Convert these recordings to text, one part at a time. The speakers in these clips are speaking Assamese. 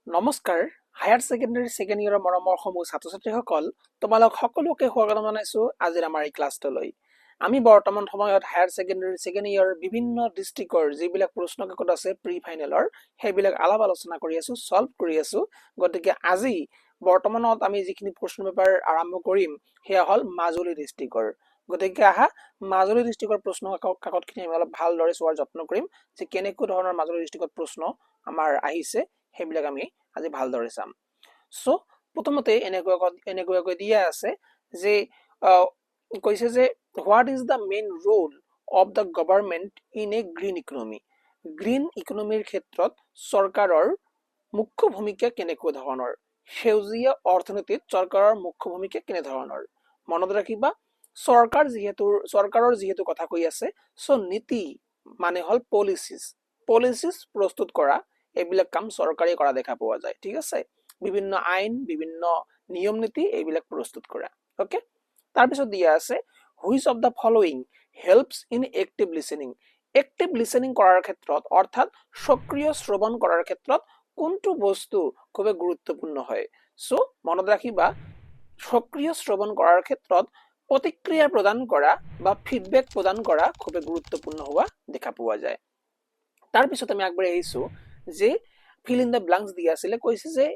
নমস্কাৰ হায়াৰ ছেকেণ্ডাৰী ছেকেণ্ড ইয়েৰৰ মৰমৰ সমূহ ছাত্ৰ ছাত্ৰীসকল তোমালোক সকলোকে স্বাগতম জনাইছো আজিৰ আমাৰ এই ক্লাছটোলৈ আমি বৰ্তমান সময়ত হায়াৰ ছেকেণ্ডাৰী ছেকেণ্ড ইয়েৰ বিভিন্ন ডিষ্ট্ৰিক্টৰ যিবিলাক প্ৰশ্ন কাকত আছে প্ৰি ফাইনেলৰ সেইবিলাক আলাপ আলোচনা কৰি আছো সলভ কৰি আছো গতিকে আজি বৰ্তমানত আমি যিখিনি প্ৰশ্ন পেপাৰ আৰম্ভ কৰিম সেয়া হ'ল মাজুলী ডিষ্ট্ৰিক্টৰ গতিকে আহা মাজুলী ডিষ্ট্ৰিক্টৰ প্ৰশ্ন কাকতখিনি আমি অলপ ভালদৰে চোৱাৰ যত্ন কৰিম যে কেনেকুৱা ধৰণৰ মাজুলী ডিষ্ট্ৰিক্টত প্ৰশ্ন আমাৰ আহিছে সেইবিলাক আমি আজি ভালদৰে চাম সো প্ৰথমতে এনেকুৱাকৈ দিয়া আছে যে কৈছে যে what is the main role of the government in a green ইকনমিৰ ক্ষেত্ৰত চৰকাৰৰ মুখ্য ভূমিকা কেনেকুৱা ধৰণৰ সেউজীয়া অৰ্থনীতিত চৰকাৰৰ মুখ্য ভূমিকা কেনে ধৰণৰ মনত ৰাখিবা চৰকাৰৰ যিহেতু কথা কৈ আছে সো নীতি মানে হল পলিচিছ প্ৰস্তুত কৰা এইবিলাক কাম চৰকাৰে কৰা দেখা পোৱা যায় ঠিক আছে বিভিন্ন আইন বিভিন্ন নিয়ম নীতি এইবিলাক প্ৰস্তুত কৰা ওকে তাৰ পিছত দিয়া আছে which of the following helps in active listening কৰাৰ ক্ষেত্ৰত অৰ্থাৎ সক্ৰিয় শ্ৰৱণ কৰাৰ ক্ষেত্ৰত কোনটো বস্তু খুব গুৰুত্বপূৰ্ণ হয় সো মনত ৰাখিবা সক্ৰিয় শ্ৰৱণ কৰাৰ ক্ষেত্ৰত প্ৰতিক্ৰিয়া প্ৰদান কৰা বা ফিডবেক প্ৰদান কৰা খুব গুৰুত্বপূৰ্ণ হোৱা দেখা পোৱা যায় তাৰ পিছত আমি আগবাঢ়ি আহিছো যে ফিল ইন দ্য ব্লাঙ্কস দিয়া আছিলে কৈছে যে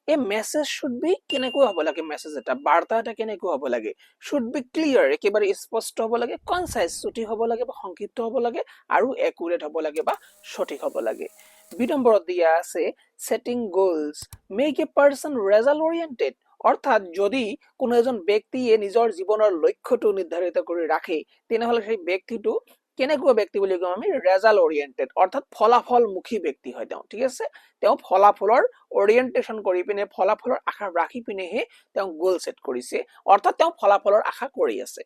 এ মেসেজ শুড বি কেনেকুৱা হ'ব লাগে মেসেজ এটা বাৰ্তা এটা কেনেকুৱা হ'ব লাগে শুড বি ক্লিয়াৰ একেবাৰে স্পষ্ট হ'ব লাগে কনসাইজ চুটি হ'ব লাগে বা সংক্ষিপ্ত হ'ব লাগে আৰু একুৰেট হ'ব লাগে বা সঠিক হ'ব লাগে বি নম্বৰত দিয়া আছে setting goals make a person result oriented অৰ্থাৎ যদি কোনো এজন ব্যক্তিয়ে নিজৰ জীৱনৰ লক্ষ্যটো নিৰ্ধাৰিত কৰি ৰাখে তেনেহলে সেই ব্যক্তিটো কেনেকুৱা ব্যক্তি বুলি কম আমি ৰেজাল্ট ওৰিয়েন্টেড অৰ্থাৎ ফলাফলমুখী ব্যক্তি হয় তেওঁ ঠিক আছে তেওঁ ফলাফলৰ ওৰিয়েন্টেশন কৰি পিনে ফলাফলৰ আশা ৰাখি পিনেহে তেওঁ গোল সেট কৰিছে অৰ্থাৎ তেওঁ ফলাফলৰ আশা কৰি আছে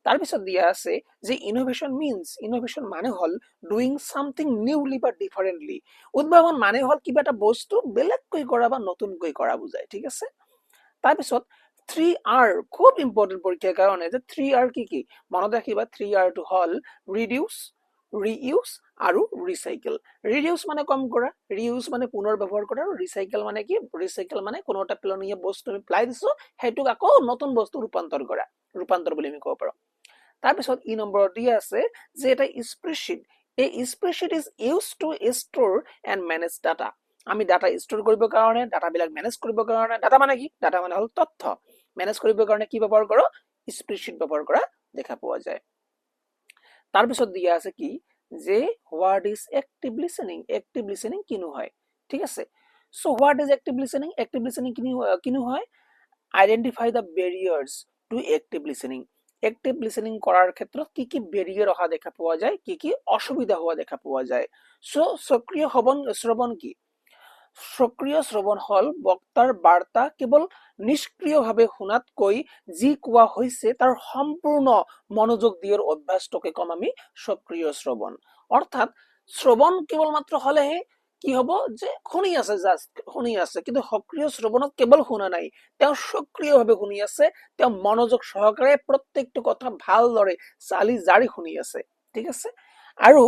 তাৰ পিছত দিয়া আছে যে ইনোভেশন মানে হল ডুইং সামথিং নিউলি বা ডিফারেন্টলি উদ্ভাৱন মানে হল কিবা এটা বস্তু বেলেগকৈ কৰা বা নতুনকৈ কৰা বুজায় ঠিক আছে তাৰ পিছত 3R খুব ইম্পৰ্টেন্ট পৰীক্ষাৰ কাৰণে যে 3R কি মনত ৰাখিবা 3R টো হল ৰিডিউস ৰিইউজ আৰু ৰিসাইকেল ৰিডিউস মানে কম কৰা ৰিইউজ মানে পুনৰ ব্যৱহাৰ কৰা আৰু ৰিসাইকেল মানে কি ৰিসাইকেল মানে কোনো এটা পেলনীয়া বস্তু আমি পেলাই দিছো হেতুক আকৌ নতুন বস্তু ৰূপান্তৰ কৰা ৰূপান্তৰ বুলি আমি ক'ব পাৰো তাৰ পিছত ই নম্বৰ দিয়া আছে যে এটা spreadsheet is used to store and manage data আমি ডাটা ষ্ট'ৰ কৰিবৰ কাৰণে ডাটাবিলাক মেনেজ কৰিবৰ কাৰণে ডাটা মানে কি ডাটা মানে হল তথ্য মেনেজ কৰিবৰ কাৰণে কি ব্যৱহাৰ কৰো স্প্ৰেডশীট ব্যৱহাৰ কৰা দেখা পোৱা যায় তাৰ পিছত দিয়া আছে কি যে হোৱাট ইজ এক্টিভ লিসেনিং কিনো হয় ঠিক আছে so what is active listening কিনো হয় identify the barriers to active listening কৰাৰ ক্ষেত্ৰত কি বেৰিয়াৰ অহা দেখা পোৱা যায় কি অসুবিধা হোৱা দেখা পোৱা যায় সো সক্ৰিয় শ্ৰৱণ কি সক্ৰিয় শ্ৰৱণ হল বক্তাৰ বাৰ্তা কেৱল নিষ্ক্ৰিয়ভাৱে শুনাতকৈ যি কোৱা হৈছে তাৰ সম্পূৰ্ণ মনোযোগ দিয়াৰ অভ্যাসটোকে কম আমি সক্ৰিয় শ্ৰৱণ অৰ্থাৎ শ্ৰৱণ কেৱল মাত্ৰ হলেহে কি হব যে শুনি আছে কিন্তু সক্ৰিয় শ্ৰৱণত কেৱল শুনা নাই তেওঁ সক্ৰিয়ভাৱে শুনি আছে তেওঁ মনোযোগ সহকাৰে প্ৰত্যেকটো কথা ভালদৰে চালি জাৰি শুনি আছে ঠিক আছে আৰু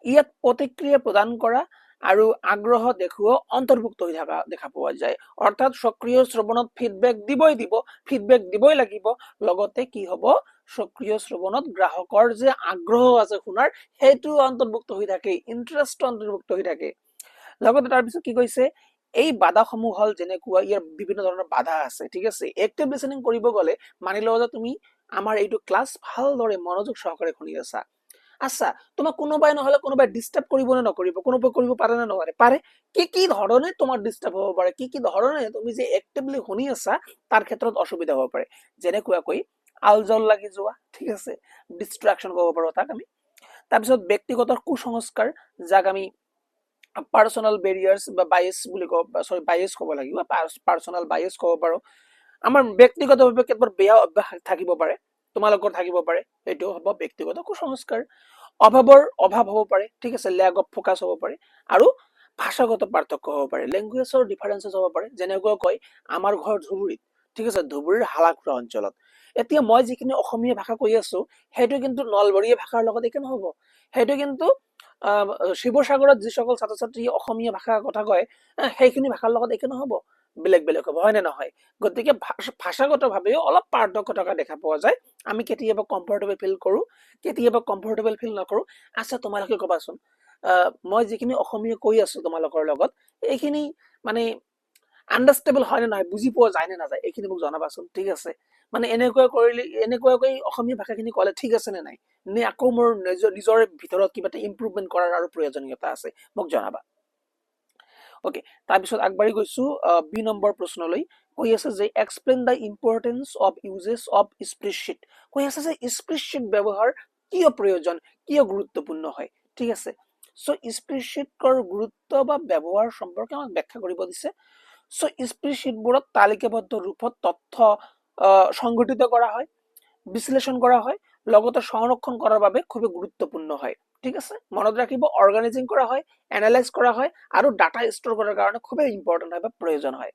ইয়াত প্ৰতিক্ৰিয়া প্ৰদান কৰা আৰু আগ্ৰহ দেখুৱা অন্তৰ্ভুক্ত হৈ থকা দেখা পোৱা যায় অৰ্থাৎ সক্ৰিয় শ্ৰৱণত ফিডবেক দিবই লাগিব লগতে কি হব সক্ৰিয় শ্ৰৱণত গ্ৰাহকৰ যে আগ্ৰহ আছে শুনাৰ হেতু অন্তৰ্ভুক্ত হৈ থাকে ইন্টাৰেষ্ট অন্তৰ্ভুক্ত হৈ থাকে লগতে তাৰ পিছত কি কৈছে এই বাধাসমূহ হল যেনেকুৱা ইয়াৰ বিভিন্ন ধৰণৰ বাধা আছে ঠিক আছে এক্টিভ লিসেনিং কৰিব গলে মানি লও যে তুমি আমাৰ এইটো ক্লাছ ভালদৰে মনোযোগ সহকাৰে শুনি আছা আচ্ছা তোমাক কোনোবাই নহলে কোনোবাই ডিস্টাৰ্ব কৰিব নে নকৰিব কোনোবাই কৰিব পাৰে নে নোৱাৰে পাৰে কি ধৰণে তোমাৰ ডিস্টাৰ্ব হ'ব পাৰে কি ধৰণে তুমি যে এক্টিভলি শুনি আছা তাৰ ক্ষেত্ৰত অসুবিধা হ'ব পাৰে যেনেকুৱাকৈ আলজল লাগি যোৱা ঠিক আছে ডিস্ট্ৰাকশন ক'ব পাৰো তাক আমি তাৰ পিছত ব্যক্তিগত কুসংস্কাৰ যাক আমি পাৰ্সোনাল বেৰিয়াৰ্স বা বায়াস ক'ব লাগিব পাৰ্সোনাল বায়াস ক'ব পাৰো আমাৰ ব্যক্তিগতভাৱে কেৱল বেয়া অভ্যাস থাকিব পাৰে তোমালোকৰ থাকিব পাৰে এইটো হ'ব ব্যক্তিগত কুসংস্কাৰ অভাৱ হ'ব পাৰে ঠিক আছে ল্যাক অফ ফোকাস হ'ব পাৰে আৰু ভাষাগত পাৰ্থক্য হ'ব পাৰে ল্যাঙ্গুৱেজৰ ডিফাৰেন্সেস হ'ব পাৰে যেনেকৈ কয় আমাৰ ঘৰ ধুবুৰীত ঠিক আছে ধুবুৰীৰ হালাকুৰা অঞ্চলত এতিয়া মই যিখিনি অসমীয়া ভাষা কৈ আছো হেতু কিন্তু নলবৰীয়া ভাষাৰ লগত একে নহব হেতু কিন্তু শিৱসাগৰত যি সকল ছাত্ৰ ছাত্ৰী অসমীয়া ভাষাৰ কথা কয় সেইখিনি ভাষাৰ লগত একে নহ'ব, বেলেগ বেলেগ হ'ব, হয় নে নহয়? গতিকে ভাষাগতভাৱেও অলপ পাৰ্থক্য থকা দেখা পোৱা যায়। আমি কেতিয়াবা কমফৰ্টেবল ফিল কৰোঁ, কেতিয়াবা কমফৰ্টেবল ফিল নকৰোঁ। আচ্ছা তোমালোকে ক'বাচোন, মই যিখিনি অসমীয়া কৈ আছো তোমালোকৰ লগত, এইখিনি মানে আণ্ডাৰষ্টেবল হয় নে নহয়, বুজি পোৱা যায় নে নাযায়, এইখিনি মোক জনাবাচোন, ঠিক আছে? মানে এনেকুৱাকৈ অসমীয়া ভাষাখিনি ক'লে ঠিক আছে নে নাই, নে আকৌ মোৰ নিজৰ ভিতৰত কিবা এটা ইম্প্ৰুভমেণ্ট কৰাৰ আৰু প্ৰয়োজনীয়তা আছে, মোক জনাবা। ওকে, তাৰপিছত আগবাঢ়ি গৈছো বি নম্বৰ প্ৰশ্নলৈ। কৈ আছে যে explain the importance of uses of spreadsheet. কৈ আছে যে স্প্ৰেডশ্বীট ব্যৱহাৰ কিয় প্ৰয়োজন, কিয় গুৰুত্বপূৰ্ণ হয়, ঠিক আছে? চ' স্প্ৰেডশ্বীটৰ গুৰুত্ব বা ব্যৱহাৰ সম্পৰ্কে আমাক ব্যাখ্যা কৰিব দিছে। চ' স্প্ৰেডশ্বীটবোৰত তালিকাবদ্ধ ৰূপত তথ্য সংগঠিত কৰা হয়, বিশ্লেষণ কৰা হয়, লগতে সংৰক্ষণ কৰাৰ বাবে খুবেই গুৰুত্বপূৰ্ণ হয়, ঠিক আছে? মনত ৰাখিব, অৰ্গানাইজিং কৰা হয়, এনালাইজ কৰা হয় আৰু ডাটা ষ্ট'ৰ কৰাৰ কাৰণে খুবেই ইম্পৰ্টেণ্ট হয় বা প্ৰয়োজন হয়।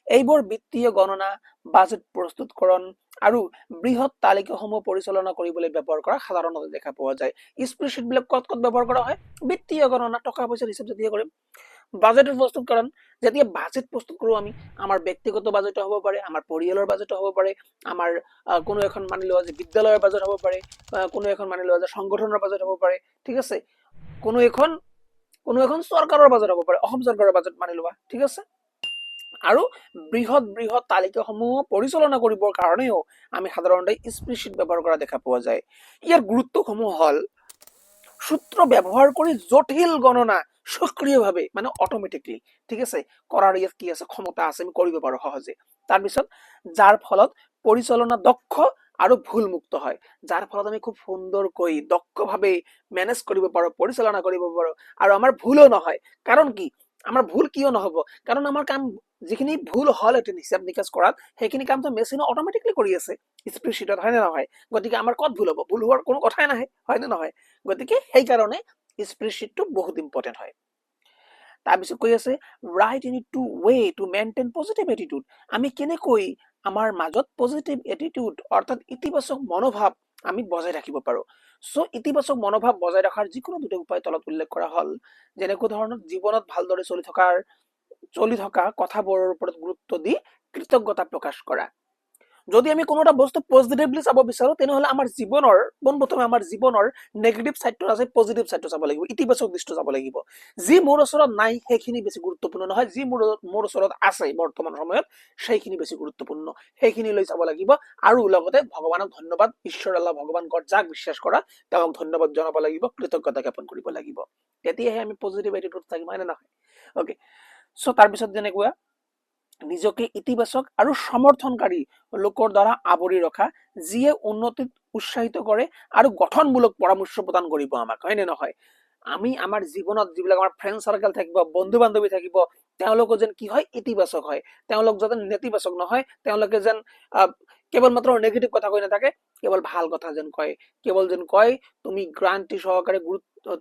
এইবোৰ বিত্তীয় গণনা, বাজেট প্ৰস্তুতকৰণ আৰু বৃহৎ তালিকাসমূহ পৰিচালনা কৰিবলৈ ব্যৱহাৰ কৰা সাধাৰণতে দেখা পোৱা যায়। স্প্ৰেডশ্বীটবিলাক ক'ত ক'ত ব্যৱহাৰ কৰা হয়? বিত্তীয় গণনা, টকা পইচাৰ হিচাপ যেতিয়া কৰিম। বাজেট প্ৰস্তুতকৰণ, যেতিয়া বাজেট প্ৰস্তুত কৰোঁ আমি, আমাৰ ব্যক্তিগত বাজেটো হ'ব পাৰে, আমাৰ পৰিয়ালৰ বাজেটো হ'ব পাৰে, আমাৰ কোনো এখন মানি লোৱা যে বিদ্যালয়ৰ বাজেট হ'ব পাৰে, কোনো এখন মানি লোৱা যে সংগঠনৰ বাজেট হ'ব পাৰে, ঠিক আছে? কোনো এখন চৰকাৰৰ বাজেট হ'ব পাৰে, অসম চৰকাৰৰ বাজেট মানি লোৱা, ঠিক আছে? আৰু বৃহৎ বৃহৎ তালিকাসমূহ পৰিচালনা কৰিবৰ কাৰণেও আমি সাধাৰণতে স্প্ৰেডশ্বীট ব্যৱহাৰ কৰা দেখা পোৱা যায়। ইয়াৰ গুৰুত্বসমূহ হ'ল সূত্ৰ ব্যৱহাৰ কৰি জটিল গণনা সক্ৰিয়ভাৱে মানে অট'মেটিকলি, ঠিক আছে, কৰাৰ ইয়াত কি আছে, ক্ষমতা আছে, আমি কৰিব পাৰোঁ সহজে। তাৰপিছত যাৰ ফলত পৰিচালনা দক্ষ আৰু ভুলমুক্ত হয়, যাৰ ফলত আমি খুব সুন্দৰকৈ দক্ষভাৱে মেনেজ কৰিব পাৰোঁ, পৰিচালনা কৰিব পাৰোঁ, আৰু আমাৰ ভুলো নহয়। কাৰণ কি, আমাৰ ভুল কিয় নহ'ব? কাৰণ আমাৰ কাম যিখিনি ভুল হ'ল এতিয়া হিচাপ নিকাচ কৰাত, সেইখিনি কামটো মেচিনে অট'মেটিকলি কৰি আছে স্প্ৰেডশ্বীটত, হয় নে নহয়? গতিকে আমাৰ ক'ত ভুল হ'ব? ভুল হোৱাৰ কোনো কথাই নাহে, হয় নে নহয়? গতিকে সেইকাৰণে স্প্ৰেডশ্বীটটো বহুত ইম্পৰ্টেণ্ট হয়। তাৰপিছত কৈ আছে right in two way to maintain positive attitude. আমি কেনেকৈ আমাৰ মাজত পজিটিভ এটিটিউড অৰ্থাৎ ইতিবাচক মনোভাৱ আমি বজাই ৰাখিব পাৰোঁ। চ' ইতিবাচক মনোভাৱ বজাই ৰখাৰ যিকোনো দুটা উপায় তলত উল্লেখ কৰা হ'ল। যেনেকুৱা ধৰণৰ জীৱনত ভালদৰে চলি থকা কথাবোৰৰ ওপৰত গুৰুত্ব দি কৃতজ্ঞতা প্ৰকাশ কৰা। যদি আমি কোনো এটা বস্তু পজিটিভলি চাব বিচাৰোঁ, তেনেহ'লে আমাৰ পোনপ্ৰথমে আমাৰ জীৱনৰ নেগেটিভ ছাইডটো আছে, পজিটিভ ছাইডটো চাব লাগিব, ইতিবাচক দিশটো চাব লাগিব। যি মোৰ ওচৰত নাই সেইখিনি বেছি গুৰুত্বপূৰ্ণ নহয়, যি মোৰ ওচৰত আছে বৰ্তমান সময়ত সেইখিনি বেছি গুৰুত্বপূৰ্ণ, সেইখিনি লৈ চাব লাগিব। আৰু লগতে ভগৱানক ধন্যবাদ, ঈশ্বৰ আল্লাহ ভগৱান গড যাক বিশ্বাস কৰা তেওঁক ধন্যবাদ জনাব লাগিব, কৃতজ্ঞতা জ্ঞাপন কৰিব লাগিব। তেতিয়াহে আমি পজিটিভ এটিটিউড থাকিম, হয় নে নহয়? অ'কে, চ' তাৰপিছত যেনেকুৱা নিজকে ইতিবাচক আৰু সমৰ্থনকাৰী লোকৰ দ্বাৰা আৱৰি ৰখা, যিয়ে উন্নতিত উৎসাহিত কৰে আৰু গঠনমূলক পৰামৰ্শ প্ৰদান কৰিব আমাক, হয় নে নহয়? আমি আমাৰ জীৱনত যিবিলাক আমাৰ ফ্ৰেণ্ড চাৰ্কেল থাকিব, বন্ধু বান্ধৱী থাকিব, তেওঁলোকো যেন কি হয়, ইতিবাচক হয়। তেওঁলোক যাতে নেতিবাচক নহয়, তেওঁলোকে যেন কেৱল মাত্ৰ নেগেটিভ কথা কৈ নাথাকে, কেৱল ভাল কথা যেন কয়, কেৱল যেন কয় তুমি গ্ৰান্টি সহকাৰে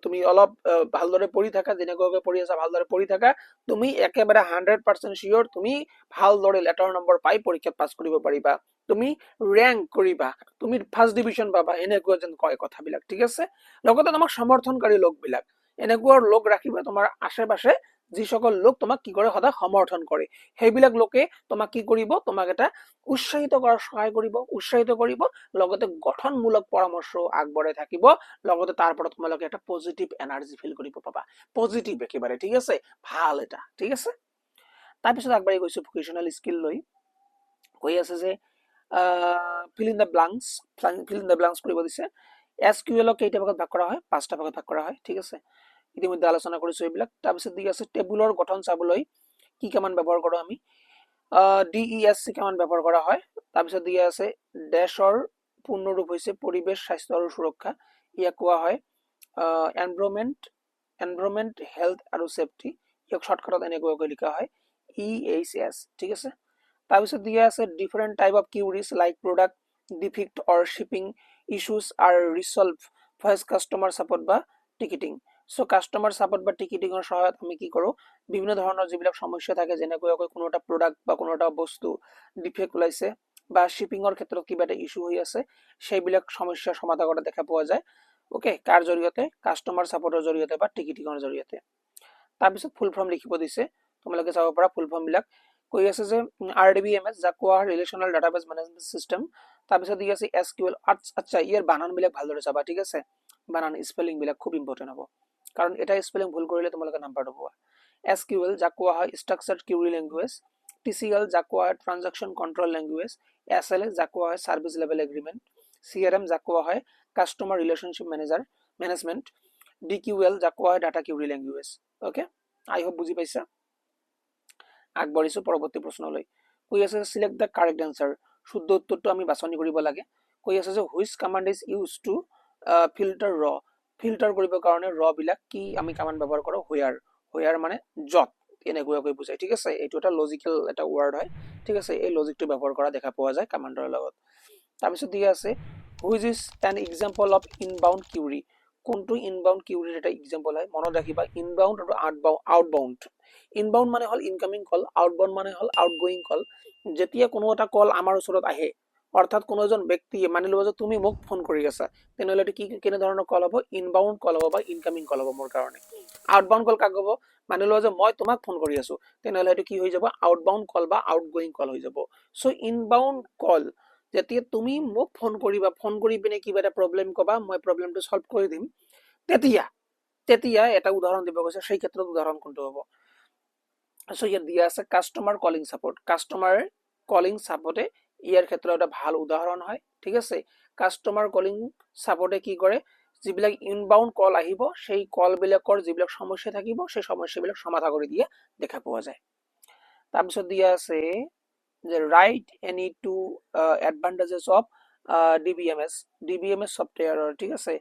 তুমি অলপ ভালদৰে পঢ়ি থাকা, যেনেকুৱাকৈ পঢ়ি আছা ভালদৰে পঢ়ি থাকা, তুমি একেবাৰে 100% চিয়ৰ তুমি ভালদৰে লেটাৰ নম্বৰ পাই পৰীক্ষাত পাছ কৰিব পাৰিবা, তুমি ৰেংক কৰিবা, তুমি ফাৰ্ষ্ট ডিভিজন পাবা, এনেকুৱা যেন কয় কথাবিলাক, ঠিক আছে? লগতে তোমাক সমৰ্থনকাৰী লোকবিলাক, এনেকুৱা লোক ৰাখিবা তোমাৰ আশে পাশে, যিসকল লোক তোমাক কি কৰে, সদায় সমৰ্থন কৰে। সেইবিলাক লোকে তোমাক কি কৰিব, তোমাক এটা উৎসাহিত কৰাৰ সহায় কৰিব, লগতে গঠনমূলক পৰামৰ্শ আগবঢ়াই থাকিব, লগতে তাৰ পৰা তোমালোকে এটা পজিটিভ এনাৰ্জি ফিল কৰিব পাবা, পজিটিভ একেবাৰে, ঠিক আছে? ভাল এটা, ঠিক আছে? তাৰপিছত আগবাঢ়ি গৈছো ভোকেশ্যনেল স্কিল লৈ। কৈ আছে যে ফিল ইন দ্য ব্লাংকছ কৰিব দিছে। SQL কেইটা ভাগত ভাগ কৰা হয়? 5টা ভাগত ভাগ কৰা হয়, ঠিক আছে? ইতিমধ্যে আলোচনা কৰিছো এইবিলাক। তাৰপিছত দি আছে টেবুলৰ গঠন চাবলৈ কি কামান ব্যৱহাৰ কৰোঁ আমি? DESC কামান ব্যৱহাৰ কৰা হয়। তাৰপিছত দিয়া আছে ডেছৰ পূৰ্ণৰূপ হৈছে পৰিৱেশ, স্বাস্থ্য আৰু সুৰক্ষা। ইয়াক কোৱা হয় এনভাইৰনমেণ্ট, হেল্থ আৰু ছেফটি। ইয়াক শ্বৰ্টকাটত এনেকুৱাকৈ লিখা হয় EHS, ঠিক আছে? তাৰপিছত দিয়া আছে different type of queries like product defect or shipping issues are resolve voice customer support বা টিকেটিং। চ' কাষ্টমাৰ ছাপৰ্ট বা টিকেটিঙৰ সহায়ত আমি কি কৰোঁ, বিভিন্ন ধৰণৰ যিবিলাক সমস্যা থাকে, যেনেকুৱাকৈ কোনো এটা প্ৰডাক্ট বা কোনো এটা বস্তু ডিফেক্ট ওলাইছে বা শ্বিপিঙৰ ক্ষেত্ৰত কিবা এটা ইছ্যু হৈ আছে, সেইবিলাক সমস্যাৰ সমাধান কৰা দেখা পোৱা যায়। ওকে, কাৰ জৰিয়তে? কাষ্টমাৰ ছাপোৰ্টৰ জৰিয়তে বা টিকেটিঙৰ জৰিয়তে। তাৰপিছত ফুল ফৰ্ম লিখিব দিছে, তোমালোকে চাব পাৰা ফুল ফৰ্ম বিলাক। কৈ আছে যে RDBMS, যাক কোৱা হয় ৰিলেশ্যনেল ডাটাবেছ মেনেজমেণ্ট চিষ্টেম। তাৰপিছত দি আছে SQL। আচ্ছা, ইয়াৰ বানান বিলাক ভালদৰে চাবা, ঠিক আছে? বানান স্পেলিং বিলাক খুব ইম্পৰ্টেণ্ট হ'ব, কাৰণ এটা স্পেলিং ভুল কৰিলে তোমালোকে নাম্বাৰটো পোৱা। SQL, যাক কোৱা হয় ষ্ট্ৰাকচাৰ্ড কিউৰি লেংগুৱেজ। TCL, যাক কোৱা হয় ট্ৰানজেকশ্যন কণ্ট্ৰল লেংগুৱেজ। SLA, যাক কোৱা হয় ছাৰ্ভিচ লেভেল এগ্ৰিমেণ্ট। CRM, যাক কোৱা হয় কাষ্টমাৰ ৰিলেশ্যনশ্বিপ মেনেজমেণ্ট। DQL, যাক কোৱা হয় ডাটা কিউৰি লেংগুৱেজ। অ'কে, আই হোপ বুজি পাইছা। আগবাঢ়িছো পৰৱৰ্তী প্ৰশ্নলৈ। কৈ আছে চিলেক্ট দ্য কাৰেক্ট এনচাৰ, শুদ্ধ উত্তৰটো আমি বাছনি কৰিব লাগে। কৈ আছে যে which command is use to filter ৰ, ফিল্টাৰ কৰিবৰ কাৰণে ৰ বিলাক কি আমি কামাণ্ড ব্যৱহাৰ কৰোঁ? হুয়াৰ। হুয়াৰ মানে য'ত, এনেকুৱাকৈ বুজায়, ঠিক আছে? এইটো এটা লজিকেল এটা ৱৰ্ড হয়, ঠিক আছে? এই লজিকটো ব্যৱহাৰ কৰা দেখা পোৱা যায় কামাণ্ডৰ লগত। তাৰপিছত দিয়া আছে which is an example of inbound curie, কোনটো ইনবাউণ্ড কিউৰিৰ এটা এক্সাম্পল হয়? মনত ৰাখিবা, ইনবাউণ্ড আৰু আউটবাউণ্ড। ইনবাউণ্ড মানে হ'ল ইনকামিং কল, আউটবাউণ্ড মানে হ'ল আউটগোয়িং কল। যেতিয়া কোনো এটা কল আমাৰ ওচৰত আহে, অৰ্থাৎ কোনো এজন ব্যক্তিয়ে, মানি লোৱা যে তুমি মোক ফোন কৰি আছা, তেনেহ'লে এইটো কি কেনেধৰণৰ কল হ'ব? ইনবাউণ্ড কল হ'ব বা ইনকামিং কল হ'ব মোৰ কাৰণে। আউটবাউণ্ড কল কাক হ'ব? মানি লোৱা যে মই তোমাক ফোন কৰি আছো, তেনেহ'লে এইটো কি হৈ যাব? আউটবাউণ্ড কল বা আউটগোয়িং কল হৈ যাব। চ' ইনবাউণ্ড কল, যেতিয়া তুমি মোক ফোন কৰিবা, ফোন কৰি পিনে কিবা এটা প্ৰব্লেম ক'বা, মই প্ৰব্লেমটো সলভ কৰি দিম, তেতিয়া তেতিয়া এটা উদাহৰণ দিব গৈছে, সেই ক্ষেত্ৰত উদাহৰণ কোনটো হ'ব? চ' ইয়াত দিয়া আছে customer calling support. Customer calling ছাপোৰ্টে ইয়াৰ ক্ষেত্ৰত এটা ভাল উদাহৰণ হয়, ঠিক আছে? কাষ্টমাৰ কলিং ছাপোৰ্টে কি কৰে? যিবিলাক ইনবাউণ্ড কল আহিব, সেই কলবিলাকৰ যিবিলাক সমস্যা থাকিব, সেই সমস্যাবিলাক সমাধান কৰি দিয়ে দেখা পোৱা যায়। তাৰপিছত দিয়া আছে যে right any two advantages of DBMS, DBMS ছফ্টৱেৰৰ, ঠিক আছে?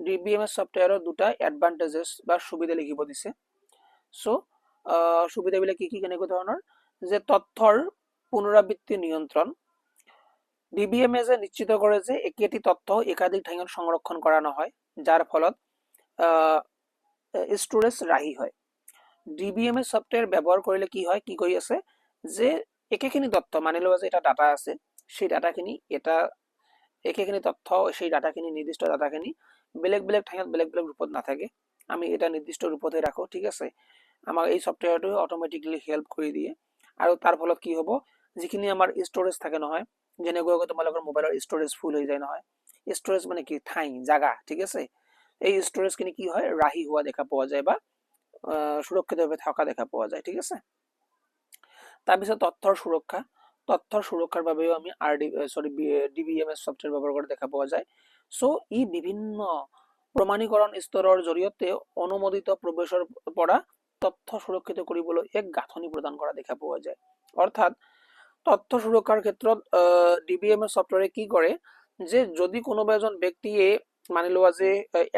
DBMS ছফ্টৱেৰৰ দুটা এডভান্টেজেছ বা সুবিধা লিখিব দিছে। চ' সুবিধাবিলাক কি কি কেনেকুৱা ধৰণৰ? যে তথ্যৰ পুনৰাবৃত্তি নিয়ন্ত্ৰণ। DBMS এ নিশ্চিত কৰে যে একেটি তথ্য একাধিক ঠাইত সংৰক্ষণ কৰা নহয়, যাৰ ফলত ষ্ট'ৰেজ ৰাহি হয়। DBMS ছফ্টৱেৰ ব্যৱহাৰ কৰিলে কি হয়? কি কৰি আছে যে একেখিনি তথ্য, মানি লোৱা যে এটা ডাটা আছে, সেই ডাটাখিনি একেখিনি তথ্য, সেই ডাটাখিনি নিৰ্দিষ্ট ডাটাখিনি বেলেগ বেলেগ ঠাইত বেলেগ বেলেগ ৰূপত নাথাকে, আমি এটা নিৰ্দিষ্ট ৰূপতে ৰাখোঁ, ঠিক আছে? আমাক এই ছফ্টৱেৰটোৱে অট'মেটিকলি হেল্প কৰি দিয়ে। আৰু তাৰ ফলত কি হ'ব? যিখিনি আমাৰ ষ্ট'ৰেজ থাকে নহয়, যেনেকুৱাকৈ তোমালোকৰ মোবাইলৰ ষ্ট'ৰেজ ফুল হৈ যায় নহয়, ষ্ট'ৰেজ মানে কি? ঠাই, জাগা, ঠিক আছে? এই ষ্ট'ৰেজখিনি কি হয়? ৰাহি হোৱা দেখা পোৱা যায় বা সুৰক্ষিতভাৱে থকা দেখা পোৱা যায়, ঠিক আছে? তাৰপিছত তথ্যৰ সুৰক্ষা। তথ্যৰ সুৰক্ষাৰ বাবেও আমি DBMS ছফ্টৱেৰ ব্যৱহাৰ কৰা দেখা পোৱা যায়। চ' ই বিভিন্ন প্ৰমাণীকৰণ স্তৰৰ জৰিয়তে অনুমোদিত প্ৰৱেশৰ পৰা তথ্য সুৰক্ষিত কৰিবলৈ এক গাঁথনি প্ৰদান কৰা দেখা পোৱা যায়। অৰ্থাৎ তথ্য সুৰক্ষাৰ ক্ষেত্ৰত DBMS ছফ্টৱেৰে কি কৰে? যে যদি কোনোবা এজন ব্যক্তিয়ে মানি লোৱা যে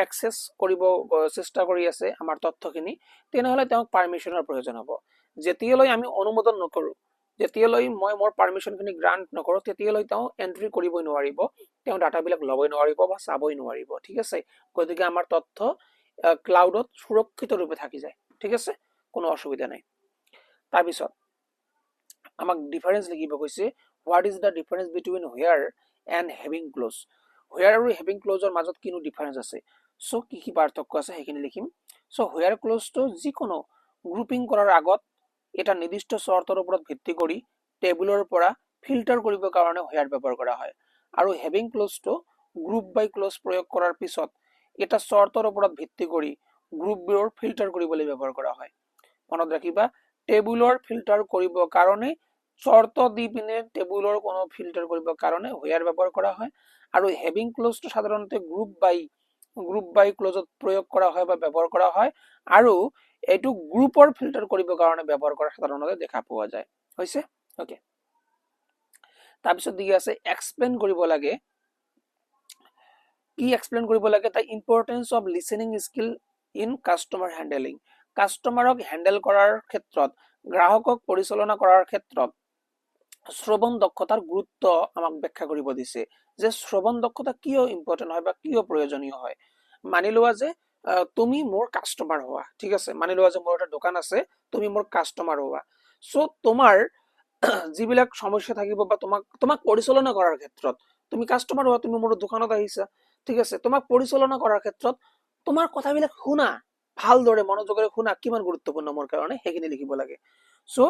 এক্সেছ কৰিব চেষ্টা কৰি আছে আমাৰ তথ্যখিনি, তেনেহ'লে তেওঁক পাৰ্মিশ্যনৰ প্ৰয়োজন হ'ব। যেতিয়ালৈ আমি অনুমোদন নকৰোঁ, যেতিয়ালৈ মই মোৰ পাৰ্মিশ্যনখিনি গ্ৰাণ্ট নকৰোঁ, তেতিয়ালৈ তেওঁ এণ্ট্ৰি কৰিবই নোৱাৰিব, তেওঁ ডাটাবিলাক ল'বই নোৱাৰিব বা চাবই নোৱাৰিব, ঠিক আছে? গতিকে আমাৰ তথ্য ক্লাউডত সুৰক্ষিত ৰূপে থাকি যায়, ঠিক আছে? কোনো অসুবিধা নাই। তাৰপিছত আমাক ডিফাৰেঞ্চ লিখিব কৈছে, what is the difference between where and having clause. Where আৰু হেভিং ক্লজৰ মাজত কিনো ডিফাৰেঞ্চ আছে? চ' কি কি পাৰ্থক্য আছে সেইখিনি লিখিম। চ' হুয়াৰ ক্লজটো যিকোনো গ্ৰুপিং কৰাৰ আগত এটা নিৰ্দিষ্ট চৰ্তৰ ওপৰত ভিত্তি কৰি টেবুলৰ পৰা ফিল্টাৰ কৰিবৰ কাৰণে হুয়াৰ ব্যৱহাৰ কৰা হয়। আৰু হেভিং ক্লজটো গ্ৰুপ বাই ক্লজ প্ৰয়োগ কৰাৰ পিছত এটা চৰ্তৰ ওপৰত ভিত্তি কৰি গ্ৰুপবোৰৰ ফিল্টাৰ কৰিবলৈ ব্যৱহাৰ কৰা হয়। মনত ৰাখিবা, টেবুলৰ ফিল্টাৰ কৰিবৰ কাৰণে চৰ্ত দি পিনে টেবুলৰ কোনো ফিল্টাৰ কৰিবৰ কাৰণে হুয়াৰ ব্যৱহাৰ কৰা হয়। আৰু হেভিং ক্লজটো সাধাৰণতে গ্ৰুপ বাই ক্লজত প্ৰয়োগ কৰা হয় বা ব্যৱহাৰ কৰা হয়, আৰু এইটো গ্ৰুপৰ ফিল্টাৰ কৰিবৰ কাৰণে ব্যৱহাৰ কৰা সাধাৰণতে দেখা পোৱা যায়। হৈছে? অ'কে, তাৰপিছত দি আছে এক্সপ্লেইন কৰিব লাগে। কি এক্সপ্লেইন কৰিব লাগে? The importance of listening skill in customer handling. কাষ্টমাৰক হেণ্ডেল কৰাৰ ক্ষেত্ৰত, গ্ৰাহকক পৰিচালনা কৰাৰ ক্ষেত্ৰত শ্ৰৱণ দক্ষতাৰ গুৰুত্ব আমাক ব্যাখ্যা কৰিব দিছে, যে শ্ৰৱণ দক্ষতা কিয় ইম্পৰ্টেণ্ট হয় বা কিয় প্ৰয়োজনীয় হয়। মানি লোৱা যে তুমি মোৰ কাষ্টমাৰ হোৱা, ঠিক আছে? মানি লোৱা যে মোৰ এটা দোকান আছে, তুমি মোৰ কাষ্টমাৰ হোৱা। চ' তোমাৰ যিবিলাক সমস্যা থাকিব বা তোমাক পৰিচালনা কৰাৰ ক্ষেত্ৰত, তুমি কাষ্টমাৰ হোৱা, তুমি মোৰ দোকানত আহিছা, ঠিক আছে তোমাক পৰিচালনা কৰাৰ ক্ষেত্ৰত তোমাৰ কথাবিলাক শুনা, ভালদৰে মনোযোগেৰে শুনা কিমান গুৰুত্বপূৰ্ণ মোৰ কাৰণে সেইখিনি লিখিব লাগে। সো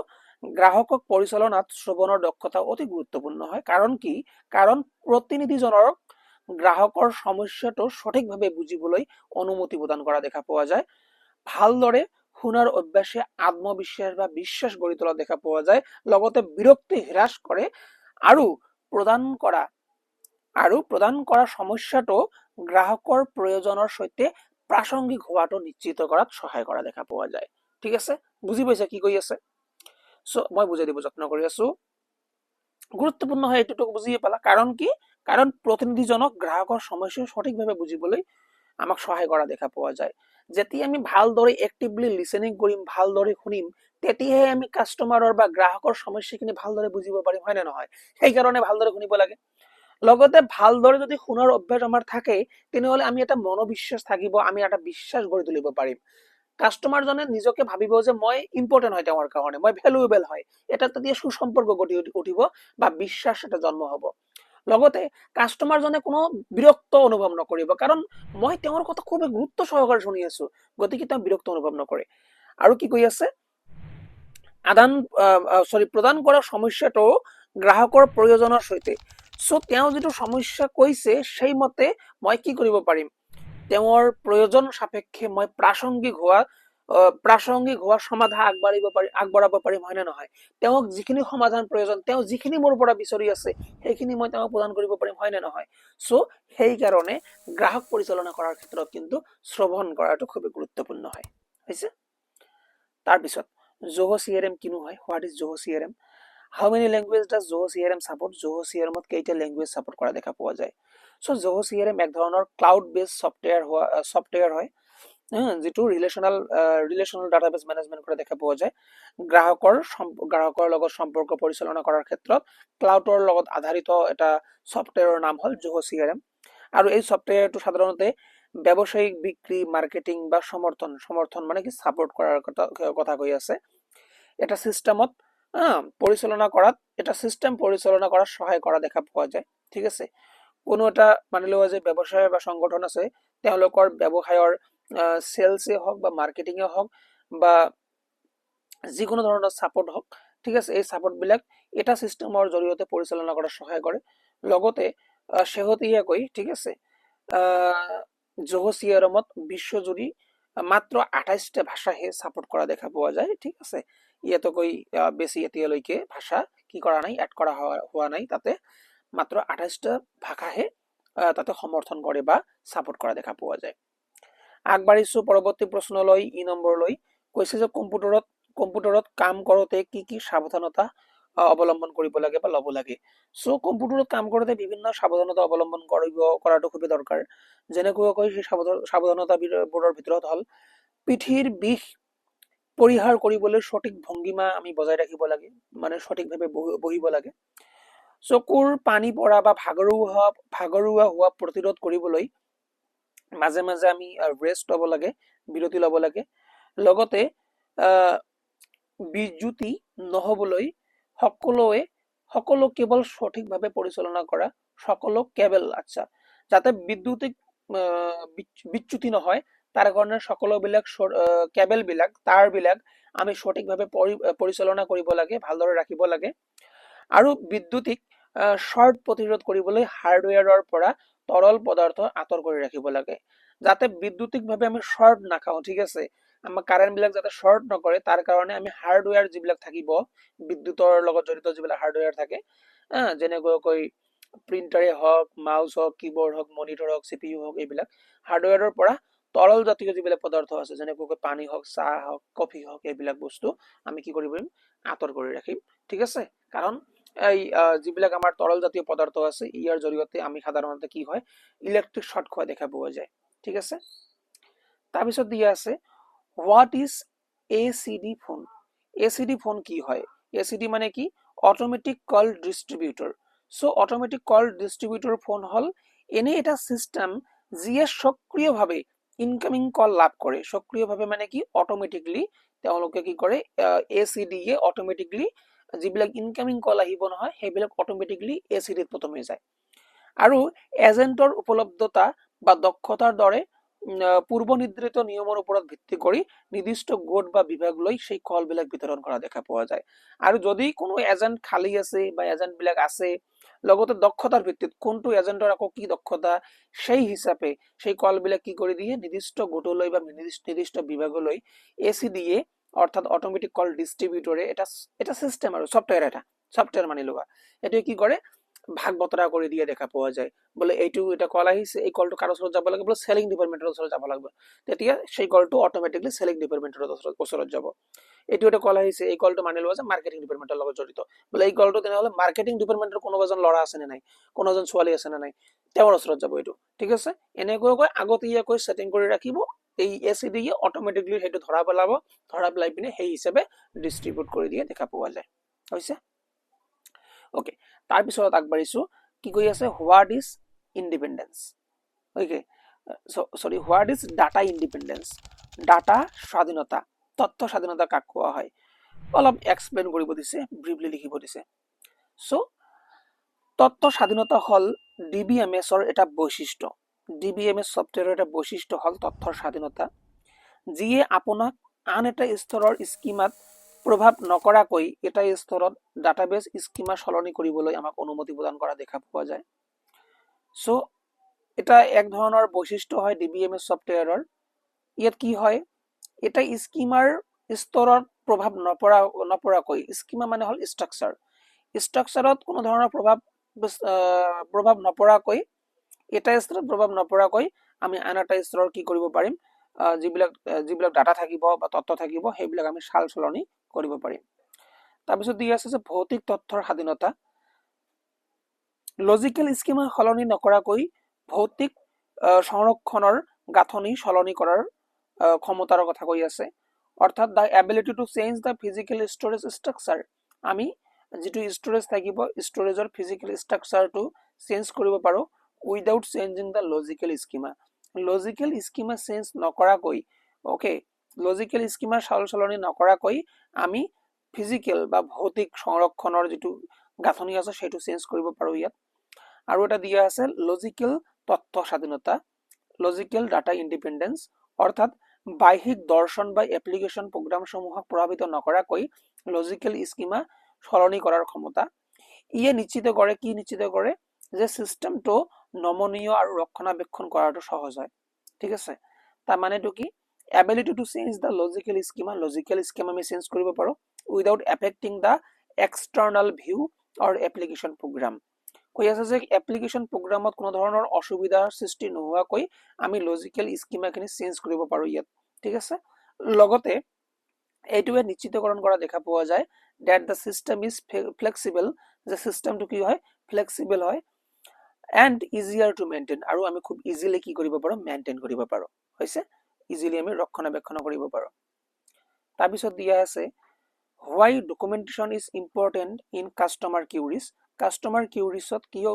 গ্ৰাহকক পৰিচালনাত শ্ৰৱণৰ দক্ষতা অতি গুৰুত্বপূৰ্ণ হয়। কাৰণ কি? কাৰণ প্ৰতিনিধিজনক গ্ৰাহকৰ সমস্যাটো সঠিকভাৱে বুজিবলৈ অনুমতি প্ৰদান কৰা দেখা পোৱা যায়। ভালদৰে শুনাৰ অভ্যাসে আত্মবিশ্বাস বা বিশ্বাস গঢ়ি তোলা দেখা পোৱা যায়। লগতে বিৰক্তি হ্ৰাস কৰে আৰু প্ৰদান কৰা সমস্যাটো গ্ৰাহকৰ প্ৰয়োজনৰ সৈতে প্ৰাসংগিক হোৱাটো নিশ্চিত কৰাত সহায় কৰা দেখা পোৱা যায়। ঠিক আছে, বুজি পাইছা কি কৈ আছে? সো মই বুজাই দিব যত্ন কৰি আছো। গুৰুত্বপূৰ্ণ হয় এইটোতো বুজিয়ে পালা। কাৰণ কি? কাৰণ প্ৰতিনিধিজনক গ্ৰাহকৰ সমস্যা সঠিকভাৱে বুজিবলৈ আমাক সহায় কৰা দেখা পোৱা যায়। যেতিয়া আমি ভালদৰে এক্টিভলি লিসেনিং কৰিম, ভালদৰে শুনিম, তেতিয়াহে আমি কাস্টমাৰৰ বা গ্ৰাহকৰ সমস্যাখিনি ভালদৰে বুজিব পাৰিম, হয় নে নহয়? সেইকাৰণে ভালদৰে শুনিব লাগে। লগতে ভালদৰে যদি শুনাৰ অভ্যাস আমাৰ থাকে, তেনেহলে আমি এটা মনোবিশ্বাস থাকিব, আমি এটা বিশ্বাস গঢ়ি তুলিব পাৰিম। কাস্টমাৰজনে নিজকে ভাবিব যে মই ইম্পৰ্টেণ্ট হয় তেওঁৰ কাৰণে, মই ভ্যালুয়েবল হয়। এটা তেতিয়া সুসম্পৰ্ক গঢ়ি উঠিব বা বিশ্বাস এটা জন্ম হ'ব। লগতে কাস্টমাৰজনে কোনো বিৰক্ত অনুভৱ নকৰিব, কাৰণ মই তেওঁৰ কথা খুব গুৰুত্ব সহকাৰে শুনি আছো, গতিকে তেওঁ বিৰক্ত অনুভৱ নকৰে। আৰু কি কৈ আছে? প্ৰদান কৰা সমস্যাটো গ্ৰাহকৰ প্ৰয়োজনৰ সৈতে। সো তেওঁ যিটো সমস্যা কৈছে সেইমতে মই কি কৰিব পাৰিম? তেওঁৰ প্ৰয়োজন সাপেক্ষে মই প্ৰাসংগিক হোৱা সমাধান আগবঢ়াব পাৰিম, হয় নে নহয়? তেওঁক যিখিনি সমাধান প্ৰয়োজন, তেওঁ যিখিনি মোৰ পৰা বিচাৰি আছে, সেইখিনি মই তেওঁক প্ৰদান কৰিব পাৰিম, হয় নে নহয়? সো সেইকাৰণে গ্ৰাহক পৰিচালনা কৰাৰ ক্ষেত্ৰত কিন্তু শ্ৰৱণ কৰাটো খুবেই গুৰুত্বপূৰ্ণ হয়। হৈছে? তাৰপিছত জহ CRM কিনো হয়? What is Zoho CRM? How many language does Zoho CRM support? Zoho CRM কেইটা ল্যাঙ্গুয়েজ সাপোৰ্ট কৰা দেখা পোৱা যায়? সো জহ CRM এক ধৰণৰ ক্লাউড বেস সফটওয়্যাৰ হয়, যিটো ৰিলেশনাল ডাটাবেস মেনেজমেন্ট কৰা দেখা পোৱা যায়। গ্ৰাহকৰ লগত সম্পৰ্ক পৰিচালনা কৰাৰ ক্ষেত্ৰত ক্লাউডৰ লগত আধাৰিত এটা সফটওয়্যাৰৰ নাম হ'ল জহ CRM। আৰু এই সফটওয়্যাৰটো সাধাৰণতে ব্যৱসায়িক বিক্ৰী, মাৰ্কেটিং বা সমৰ্থন মানে কি সাপোৰ্ট কৰাৰ কথা কৈ আছে। এটা সিস্টেম পৰিচালনা কৰাত সহায় কৰা দেখা পোৱা যায়। ঠিক আছে, কোনো এটা মানি লোৱা যে ব্যৱসায় বা সংগঠন আছে, তেওঁলোকৰ ব্যৱসায়ৰ সেলসে হওক বা মাৰ্কেটিংয়ে হওক বা যিকোনো ধৰণৰ সাপোৰ্ট হওক, ঠিক আছে, এই সাপোৰ্ট বিলাক এটা সিস্টেমৰ জৰিয়তে পৰিচালনা কৰাত সহায় কৰে। লগতে শেহতীয়াকৈ, ঠিক আছে, জহ CRMত বিশ্বজুৰি মাত্ৰ 28টা ভাষাহে সাপোৰ্ট কৰা দেখা পোৱা যায়। ঠিক আছে, ইয়াতকৈ বেছি এতিয়ালৈকে ভাষা কি কৰা নাই, এড কৰা হোৱা নাই। তাতে মাত্ৰ 28টা ভাষাহে তাতে সমৰ্থন কৰে বা সাপোৰ্ট কৰা দেখা পোৱা যায়। আগবাঢ়িছো পৰৱৰ্তী প্ৰশ্নলৈ। নম্বৰলৈ কৈছে যে কম্পিউটাৰত কাম কৰোঁতে কি কি সাৱধানতা অৱলম্বন কৰিব লাগে বা ল'ব লাগে। সো কম্পিউটাৰত কাম কৰোঁতে বিভিন্ন সাৱধানতা অৱলম্বন কৰাটো খুবেই দৰকাৰ। যেনেকৈ সেই সাৱধানতাবোৰৰ ভিতৰত হ'ল পিঠিৰ বিষ পৰিহাৰ কৰিবলৈ সঠিক ভংগীমা আমি বজাই ৰাখিব লাগে, মানে সঠিকভাৱে বহিব লাগে। চকুৰ পানী পৰা বা ভাগৰুৱা হোৱা প্ৰতিৰোধ কৰিবলৈ মাজে মাজে আমি ৰেষ্ট ল'ব লাগে, বিৰতি ল'ব লাগে। লগতে বিচ্যুতি নহবলৈ সকলো কেবল সঠিকভাৱে পৰিচালনা কৰা, যাতে বিদ্যুতিক বিচ্যুতি নহয়, তাৰ কাৰণে সকলোবিলাক কেবল বিলাক, তাৰ বিলাক আমি সঠিকভাৱে পৰিচালনা কৰিব লাগে, ভালদৰে ৰাখিব লাগে। আৰু বিদ্যুতিক শৰ্ট প্ৰতিৰোধ কৰিবলৈ হাৰ্ডৱেয়াৰৰ পৰা তৰল পদাৰ্থ আঁতৰ কৰি ৰাখিব লাগে, যাতে বিদ্যুতিকভাৱে আমি শৰ্ট নাখাওঁ। ঠিক আছে, আমাৰ কাৰেণ্ট বিলাক যাতে শৰ্ট নকৰে, তাৰ কাৰণে আমি হাৰ্ডৱেয়াৰ যিবিলাক থাকিব, বিদ্যুতৰ লগত জড়িত যিবিলাক হাৰ্ডৱেয়াৰ থাকে, যেনেকৈ প্ৰিন্টাৰে হওক, মাউস হওক, কিবোৰ্ড হওক, মনিটৰ হওক, CPU হওক, এইবিলাক হাৰ্ডৱেয়াৰৰ পৰা তৰল জাতীয় যিবিলাক পদাৰ্থ আছে, যেনেকৈ পানী হওক, চাহ হওক, কফি হওক, এইবিলাক বস্তু আমি কি কৰিব পাৰিম, আঁতৰ কৰি ৰাখিম। ঠিক আছে, কাৰণ এই যিবিলাক আমাৰ তৰল জাতীয় পদাৰ্থ আছে, ইয়াৰ জৰিয়তে আমি সাধাৰণতে কি হয়, ইলেক্ট্ৰিক শৰ্ট খোৱা দেখা পোৱা যায়। ঠিক আছে, তাৰপিছত দিয়া আছে what is ACD phone. ACD phone কি হয়? ACD মানে কি? অটোমেটিক কল ডিস্ট্ৰিবিউটৰ। সো অটোমেটিক কল ডিস্ট্ৰিবিউটৰ ফোন হ'ল এনে এটা সিস্টেম যিয়ে সক্ৰিয়ভাৱে ইনকামিং কল লাভ কৰে। সক্ৰিয়ভাৱে মানে কি? অটোমেটিকলি তেওঁলোকে কি কৰে, ACD অটোমেটিকলি যিবিলাক ইনকামিং কল আহিব নহয়, সেইবিলাক অটোমেটিকলি ACD প্ৰথমে যায়। আৰু এজেন্টৰ উপলব্ধতা বা দক্ষতাৰ দৰে পূৰ্ব নিৰ্ধাৰিত নিয়মৰ ওপৰত ভিত্তি কৰি নিৰ্দিষ্ট গোট বা বিভাগ লৈ সেই কলবিলাক বিতৰণ কৰা দেখা পোৱা যায়। আৰু যদি কোনো এজেন্ট খালী আছে বা এজেন্ট বিলাক আছে, লগতে দক্ষতাৰ ভিত্তিত কোনটো এজেন্টৰ আকৌ কি দক্ষতা, সেই হিচাপে সেই কলবিলাক কি কৰি দিয়ে, নিৰ্দিষ্ট গোটলৈ বা নিৰ্দিষ্ট বিভাগলৈ ACDA অৰ্থাৎ অটোমেটিক কল ডিস্ট্ৰিবিউটৰে এটা সিস্টেম আৰু সফটওয়্যাৰ মানি লোৱা, এইটোৱে কি কৰে, ভাগ বতৰা কৰি দিয়ে দেখা পোৱা যায়। বোলে এইটো এটা কল আহিছে, এই কলটো কাৰো ওচৰত যাব লাগে, বোলে সেলিং ডিপাৰ্টমেন্টৰ ওচৰত যাব লাগিব, তেতিয়া সেই কলটো অটোমেটিকলি সেলিং ডিপাৰ্টমেন্টৰ ওচৰত যাব। এইটো এটা কল আহিছে, এই কলটো মানি লোৱা যে মাৰ্কেটিং ডিপাৰ্টমেন্টৰ লগত জড়িত, বোলে এই কলটো তেনেহ'লে মাৰ্কেটিং ডিপাৰ্টমেন্টৰ কোনোবা এজন ল'ৰা আছে নে নাই, কোনো এজন ছোৱালী আছে নে নাই, তেওঁৰ ওচৰত যাব এইটো। ঠিক আছে, এনেকুৱাকৈ আগতীয়াকৈ সেটিং কৰি ৰাখিব, এই ACDA অটোমেটিকলি সেইটো ধৰা পেলাই পিনে সেই হিচাপে ডিস্ট্ৰিবিউট কৰি দিয়ে দেখা পোৱা যায়। হৈছে ওকে, তাৰপিছত আগবাঢ়িছো, কি কৈ আছে, হোৱাট ইজ ইণ্ডিপেণ্ডেন্স। ওকে, সৰি, what is data independence, data স্বাধীনতা, তথ্য স্বাধীনতা কাক কোৱা হয়, অলপ এক্সপ্লেইন কৰিব দিছে, ব্ৰিফলি লিখিব দিছে। চ' তথ্য স্বাধীনতা হল DBMS-ৰ এটা বৈশিষ্ট্য, DBMS ছফ্টৱেৰৰ এটা বৈশিষ্ট্য হল তথ্যৰ স্বাধীনতা, যিয়ে আপোনাক আন এটা স্তৰৰ স্কিমাত প্ৰভাৱ নকৰাকৈ এটা স্তৰত ডাটাবেছ স্কিমা সলনি কৰিবলৈ আমাক অনুমতি প্ৰদান কৰা দেখা পোৱা যায়। চ' এটা এক ধৰণৰ বৈশিষ্ট্য হয় DBMS ছফ্টৱেৰৰ। ইয়াত কি হয়, এটা স্কিমাৰ স্তৰত প্ৰভাৱ নপৰাকৈ, স্কিমা মানে হল ষ্ট্ৰাকচাৰত কোনো ধৰণৰ প্ৰভাৱ নপৰাকৈ, এটা স্তৰত প্ৰভাৱ নপৰাকৈ আমি আন এটা স্তৰৰ কি কৰিব পাৰিম, যিবিলাক ডাটা থাকিব বা তথ্য থাকিব সেইবিলাক আমি সাল সলনি কৰিব পাৰিম। তাৰপিছত দি আছে যে ভৌতিক তথ্যৰ স্বাধীনতা, লজিকেল স্কিমা সলনি নকৰাকৈ ভৌতিক সংৰক্ষণৰ গাঁথনি সলনি কৰাৰ ক্ষমতাৰ কথা কৈ আছে। অৰ্থাৎ the ability to change the physical storage structure, আমি যিটো ষ্টৰেজ থাকিব ষ্টৰেজৰ ফিজিকেল ষ্ট্ৰাকচাৰটো চেঞ্জ কৰিব পাৰোঁ without changing the logical schema, logical schema change নকৰাকৈ, ওকে, লজিকেল স্কিমা সাল সলনি নকৰাকৈ আমি ফিজিকেল বা ভৌতিক সংৰক্ষণৰ যিটো গাঁথনি আছে সেইটো চেঞ্জ কৰিব পাৰোঁ ইয়াত। আৰু এটা দিয়া আছে লজিকেল তথ্য স্বাধীনতা, লজিকেল ডাটা ইণ্ডিপেণ্ডেন্স, অৰ্থাৎ বাহ্যিক দৰ্শন বা এপ্লিকেশ্যন প্ৰগ্ৰামসমূহক প্ৰভাৱিত নকৰাকৈ লজিকেল স্কিমা সলনি কৰাৰ ক্ষমতা। ইয়ে নিশ্চিত কৰে যে চিষ্টেমটো নমনীয় আৰু ৰক্ষণাবেক্ষণ কৰাটো সহজ হয়। ঠিক আছে, তাৰ মানেটো কি, ability to change the logical schema আমি চেঞ্জ কৰিব পাৰোঁ without affecting the external view or application program. কৈ আছে যে এপ্লিকেশ্যন প্ৰগ্ৰামত কোনো ধৰণৰ অসুবিধাৰ সৃষ্টি নোহোৱাকৈ আমি লজিকেল স্কিমাখিনি চেঞ্জ কৰিব পাৰোঁ ইয়াত। ঠিক আছে, লগতে এইটোৱে নিশ্চিতকৰণ কৰা দেখা পোৱা যায় that the system is flexible, যে চিষ্টেমটো কি হয়, ফ্লেক্সিবল হয়, and easier to maintain, আৰু আমি খুব ইজিলি কি কৰিব পাৰোঁ, মেইনটেইন কৰিব পাৰোঁ। হৈছে, ইজিলি আমি ৰক্ষণাবেক্ষণ কৰিব পাৰোঁ। তাৰপিছত দিয়া আছে why documentation is important in customer queries, customer কিউৰিছত কিয়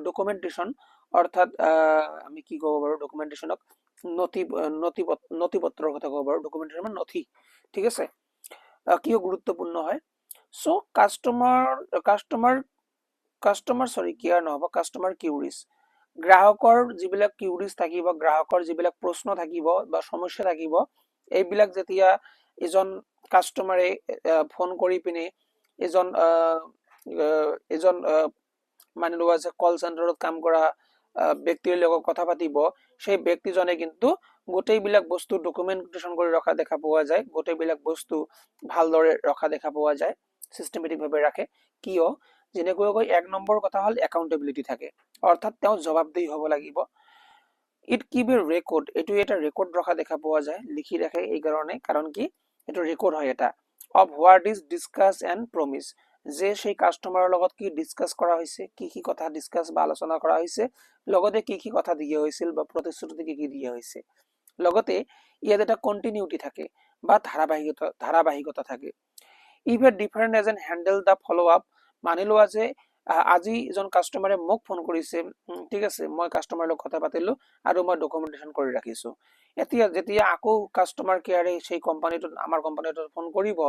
ডকুমেন্টেশ্যন, অৰ্থাৎ আমি কি ক'ব পাৰোঁ, ডকুমেন্টেশ্যনক নথিপত্ৰৰ কথা ক'ব পাৰোঁ, ডকুমেন্টেশ্যন মানে নথি। ঠিক আছে, কিয় গুৰুত্বপূৰ্ণ হয়। চ' কাস্টমাৰ কিউৰিজ, গ্ৰাহকৰ যিবিলাক কিউৰিজ থাকিব, গ্ৰাহকৰ যিবিলাক প্ৰশ্ন থাকিব বা সমস্যা থাকিব, এইবিলাক যেতিয়া এজন কাস্টমাৰে ফোন কৰি পিনে এজন মানি লোৱা যে কল চেণ্টাৰত কাম কৰা ব্যক্তিৰ লগত কথা পাতিব, সেই ব্যক্তিজনে কিন্তু গোটেইবিলাক বস্তু ডকুমেন্টেশ্যন কৰি ৰখা দেখা পোৱা যায়, গোটেইবিলাক বস্তু ভালদৰে ৰখা দেখা পোৱা যায়, চিষ্টেমেটিকভাৱে ৰাখে। কিয়, যেনেকৈ এক নম্বৰ কথা হ'ল একাউণ্টেবিলিটি থাকে, অৰ্থাৎ তেওঁ জবাবদিহি হ'ব লাগিব। ইট কিপ এ ৰেকৰ্ড, এইটো এটা ৰেকৰ্ড ৰখা দেখা পোৱা যায়, লিখি ৰাখে এই কাৰণে, কাৰণ কি এইটো ৰেকৰ্ড হয় এটা, of what is discuss and promise, যে সেই কাষ্টমাৰৰ লগত কি ডিছকাছ কৰা হৈছে, কি কথা ডিছকাছ বা আলোচনা কৰা হৈছে, লগতে কি কথা দিয়া হৈছিল বা প্ৰতিশ্ৰুতি কি দিয়া হৈছে। লগতে ইয়াত এটা কণ্টিনিউটি থাকে বা ধাৰাবাহিকতা থাকে। If a different agent handle the follow up, মানি লোৱা যে আজি এজন কাষ্টমাৰে মোক ফোন কৰিছে, ঠিক আছে, মই কাষ্টমাৰৰ লগত কথা পাতিলো আৰু মই ডকুমেন্টেশ্যন কৰি ৰাখিছো, এতিয়া যেতিয়া আকৌ কাষ্টমাৰ কেয়াৰে সেই কোম্পানীটোত আমাৰ কোম্পানীটোত ফোন কৰিব,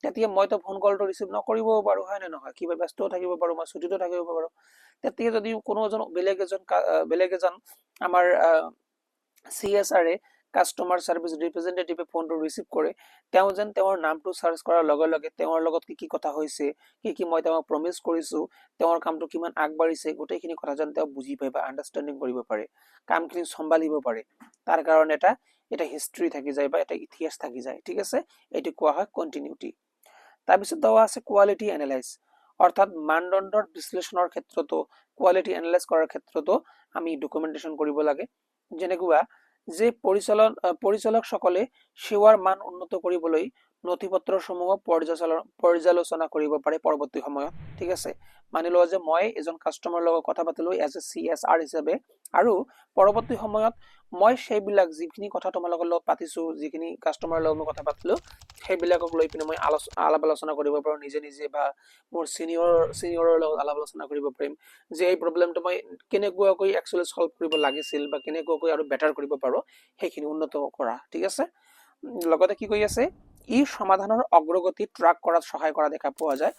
তেতিয়া মইতো ফোন কলটো ৰিচিভ নকৰিবও পাৰো, হয় নে নহয়? কিবা ব্যস্তও থাকিব পাৰো, মই ছুটিতো থাকিব পাৰো। তেতিয়া যদি কোনো এজন বেলেগ এজন আমাৰ CSR কাষ্টমাৰ সাৰ্ভিস ৰিপ্ৰেজেন্টেটিভে ফোনটো ৰিচিভ কৰে, তেওঁ যেন তেওঁৰ নামটো সাৰ্চ কৰাৰ লগে লগে তেওঁৰ লগত কি কি কথা হৈছে, কি মই তেওঁক প্ৰমিস কৰিছো, তেওঁৰ কামটো কিমান আগবাঢ়িছে, গোটেইখিনি কথা যেন তেওঁ বুজি পায় বা আন্ডাৰষ্টেণ্ডিং কৰিব পাৰে, কামখিনি চম্ভালিব পাৰে, তাৰ কাৰণে এটা হিষ্ট্ৰী থাকি যায় বা এটা ইতিহাস থাকি যায়। ঠিক আছে, এইটো কোৱা হয় কন্টিনিউটি। তাৰপিছত দেওয়া আছে কোৱালিটি এনালাইজ, অৰ্থাৎ মানদণ্ডৰ বিশ্লেষণৰ ক্ষেত্ৰতো, কোৱালিটি এনালাইজ কৰাৰ ক্ষেত্ৰতো আমি ডকুমেন্টেশন কৰিব লাগে। যেনেকুৱা যে পৰিচালকসকলে সেৱাৰ মান উন্নত কৰিবলৈ নথিপত্ৰসমূহ পৰ্যালোচনা কৰিব পাৰে পৰৱৰ্তী সময়ত। ঠিক আছে, মানি লোৱা যে মই এজন কাষ্টমাৰৰ লগত কথা পাতিলো এজ এ CSR হিচাপে, আৰু পৰৱৰ্তী সময়ত মই সেইবিলাক যিখিনি কথা তোমালোকৰ লগত পাতিছো, যিখিনি কাষ্টমাৰৰ লগত মই কথা পাতিলো, সেইবিলাকক লৈ পিনে মই আলাপ আলোচনা কৰিব পাৰো নিজে নিজে, বা মোৰ চিনিয়ৰৰ লগত আলাপ আলোচনা কৰিব পাৰিম যে এই প্ৰব্লেমটো মই কেনেকুৱাকৈ একচুৱেলি সলভ কৰিব লাগিছিল বা কেনেকুৱাকৈ আৰু বেটাৰ কৰিব পাৰো, সেইখিনি উন্নত কৰা। ঠিক আছে, লগতে কি কৈ আছে, ই সমাধানৰ অগ্ৰগতি ট্ৰাক কৰাত সহায় কৰা দেখা পোৱা যায়।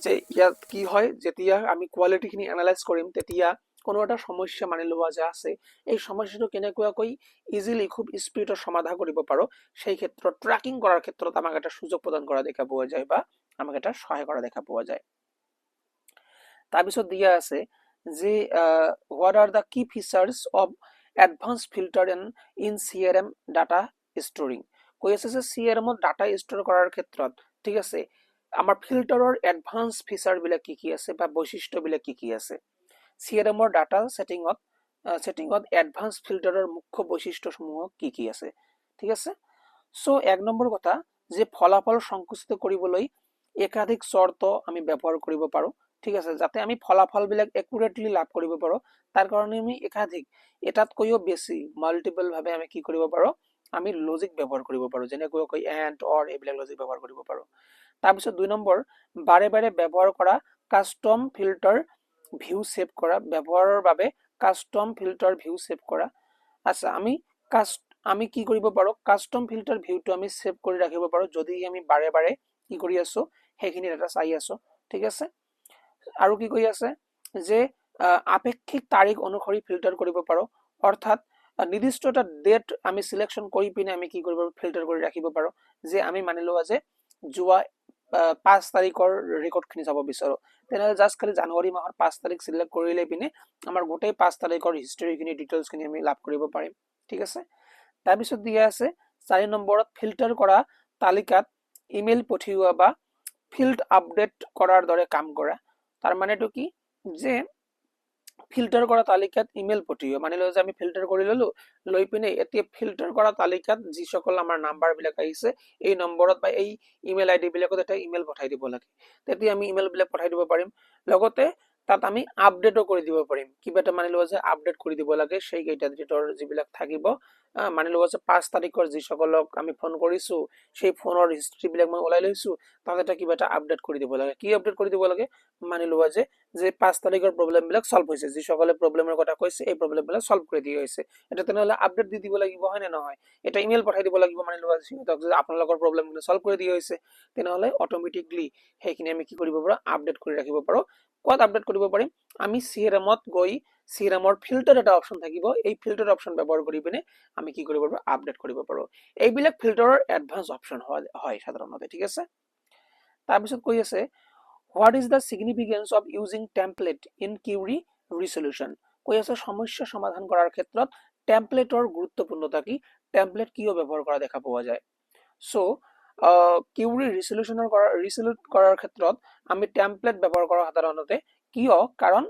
যে ইয়াত কি হয়, যেতিয়া আমি কোৱালিটিখিনি এনালাইজ কৰিম, তেতিয়া কোনো এটা সমস্যা মানি লোৱা যে আছে, এই সমস্যাটো কেনেকুৱাকৈ ইজিলি খুব স্পীডত সমাধান কৰিব পাৰো, সেই ক্ষেত্ৰত ট্ৰেকিং কৰাৰ ক্ষেত্ৰত আমাক এটা সুযোগ প্ৰদান কৰা দেখা পোৱা যায় বা আমাক এটা সহায় কৰা দেখা পোৱা যায়। তাৰপিছত দিয়া আছে যে what are the key features of advance filter in CRM data storing. কৈ আছে যে CRM ত ডাটা ষ্টৰ কৰাৰ ক্ষেত্ৰত, ঠিক আছে, আমাৰ ফিল্টাৰৰ এডভান্স ফিচাৰ বিলাক কি কি আছে বা বৈশিষ্ট্য বিলাক কি কি আছে। CRM ৰ ডাটা সেটিংত এডভান্স ফিল্টাৰৰ মুখ্য বৈশিষ্ট্যসমূহ কি কি আছে। ঠিক আছে, সো এক নম্বৰ কথা যে ফলাফল সংকুচিত কৰিবলৈ একাধিক শৰ্ত আমি ব্যবহাৰ কৰিব পাৰো। ঠিক আছে, যাতে আমি ফলাফল বিলাক একুৰেটলি লাভ কৰিব পাৰো, তাৰ কাৰণে আমি একাধিক, এটাতকৈও বেছি মাল্টিপল ভাবে আমি কি কৰিব পাৰো, আমি লজিক ব্যৱহাৰ কৰিব পাৰো, যেনেকৈ এণ্ড অৰ এইবিলাক লজিক ব্যৱহাৰ কৰিব পাৰো। তাৰপিছত 2 নম্বৰ, বাৰে বাৰে ব্যৱহাৰ কৰা কাস্টম ফিল্টাৰ ভিউ সেভ কৰা, ব্যৱহাৰৰ বাবে কাস্টম ফিল্টাৰ ভিউ সেভ কৰা। আচ্ছা, আমি কি কৰিব পাৰো, কাস্টম ফিল্টাৰ ভিউটো আমি সেভ কৰি ৰাখিব পাৰো যদি আমি বাৰে বাৰে কি কৰি আছো, সেইখিনি ডাটা চাই আছো। ঠিক আছে, আৰু কি কৈ আছে যে আপেক্ষিক তাৰিখ অনুসৰি ফিল্টাৰ কৰিব পাৰো, অৰ্থাৎ নিৰ্দিষ্ট এটা ডেট আমি সিলেকশন কৰি পিনে আমি কি কৰিব পাৰো, ফিল্টাৰ কৰি ৰাখিব পাৰো। যে আমি মানি লোৱা যে যোৱা 5 তাৰিখৰ ৰেকৰ্ডখিনি চাব বিচাৰো, তেনেহ'লে জাষ্ট খালি জানুৱাৰী মাহৰ 5 তাৰিখ সিলেক্ট কৰিলে পিনে আমাৰ গোটেই 5 তাৰিখৰ হিষ্ট্ৰীখিনি ডিটেইলছখিনি আমি লাভ কৰিব পাৰিম। ঠিক আছে, তাৰপিছত দিয়া আছে 4 নম্বৰত ফিল্টাৰ কৰা তালিকাত ইমেইল পঠিওৱা বা ফিল্ড আপডেট কৰাৰ দৰে কাম কৰা। তাৰ মানেটো কি, যে ফিল্টাৰ কৰা তালিকাত ইমেইল পঠিওৱা, মানি লও যে আমি ফিল্টাৰ কৰি ললো, লৈ পিনে এতিয়া ফিল্টাৰ কৰা তালিকাত যিসকল আমাৰ নাম্বাৰ বিলাক আহিছে, এই নম্বৰত বা এই ইমেইল আইডি বিলাকত এটা ইমেইল পঠাই দিব লাগে, তেতিয়া আমি ইমেইল বিলাক পঠাই দিব পাৰিম। লগতে তাত আমি আপডেটও কৰি দিব পাৰিম, কিবা এটা মানি লোৱা যে আপডেট কৰি দিব লাগে সেই কেইটা ডেটৰ যিবিলাক থাকিব, মানি লোৱা যে 5 তাৰিখৰ যিসকলক আমি ফোন কৰিছো, সেই ফোনৰ হিষ্ট্ৰী বিলাক মই ওলাই লৈছো, তাত এটা কিবা এটা আপডেট কৰি দিব লাগে। কি আপডেট কৰি দিব লাগে, মানি লোৱা যে 5 তাৰিখৰ প্ৰব্লেম বিলাক সলভ হৈছে, যিসকলে প্ৰব্লেমৰ কথা কৈছে এই প্ৰব্লেম বিলাক সলভ কৰি দিয়া হৈছে, এটা তেনেহলে আপডেট দি দিব লাগিব, হয় নে নহয়? এটা ইমেইল পঠাই দিব লাগিব, মানি লোৱা যে আপোনালোকৰ প্ৰব্লেমখিনি সলভ কৰি দিয়া হৈছে, তেনেহলে অটোমেটিকলি সেইখিনি আমি কি কৰিব পাৰো, আপডেট কৰি ৰাখিব পাৰো। ক'ত আপডেট কৰিব পাৰিম, আমি CRM ত গৈ CRM ৰ ফিল্টাৰ এটা অপশন থাকিব, এই ফিল্টাৰ অপশন ব্যৱহাৰ কৰি পিনে আমি কি কৰিব পাৰো, আপডেট কৰিব পাৰো। এইবিলাক ফিল্টাৰৰ এডভান্স অপশন হয় সাধাৰণতে। ঠিক আছে, তাৰপিছত কৈ আছে what is the significance of using template in query resolution. কৈ আছে সমস্যা সমাধান কৰাৰ ক্ষেত্ৰত টেমপ্লেটৰ গুৰুত্বপূৰ্ণতা কি, টেমপ্লেট কিয় ব্যৱহাৰ কৰা দেখা পোৱা যায়। সো কিউৰি ৰিসলিউট কৰাৰ ক্ষেত্ৰত আমি টেমপ্লেট ব্যৱহাৰ কৰা সাধাৰণতে কিয়, কাৰণ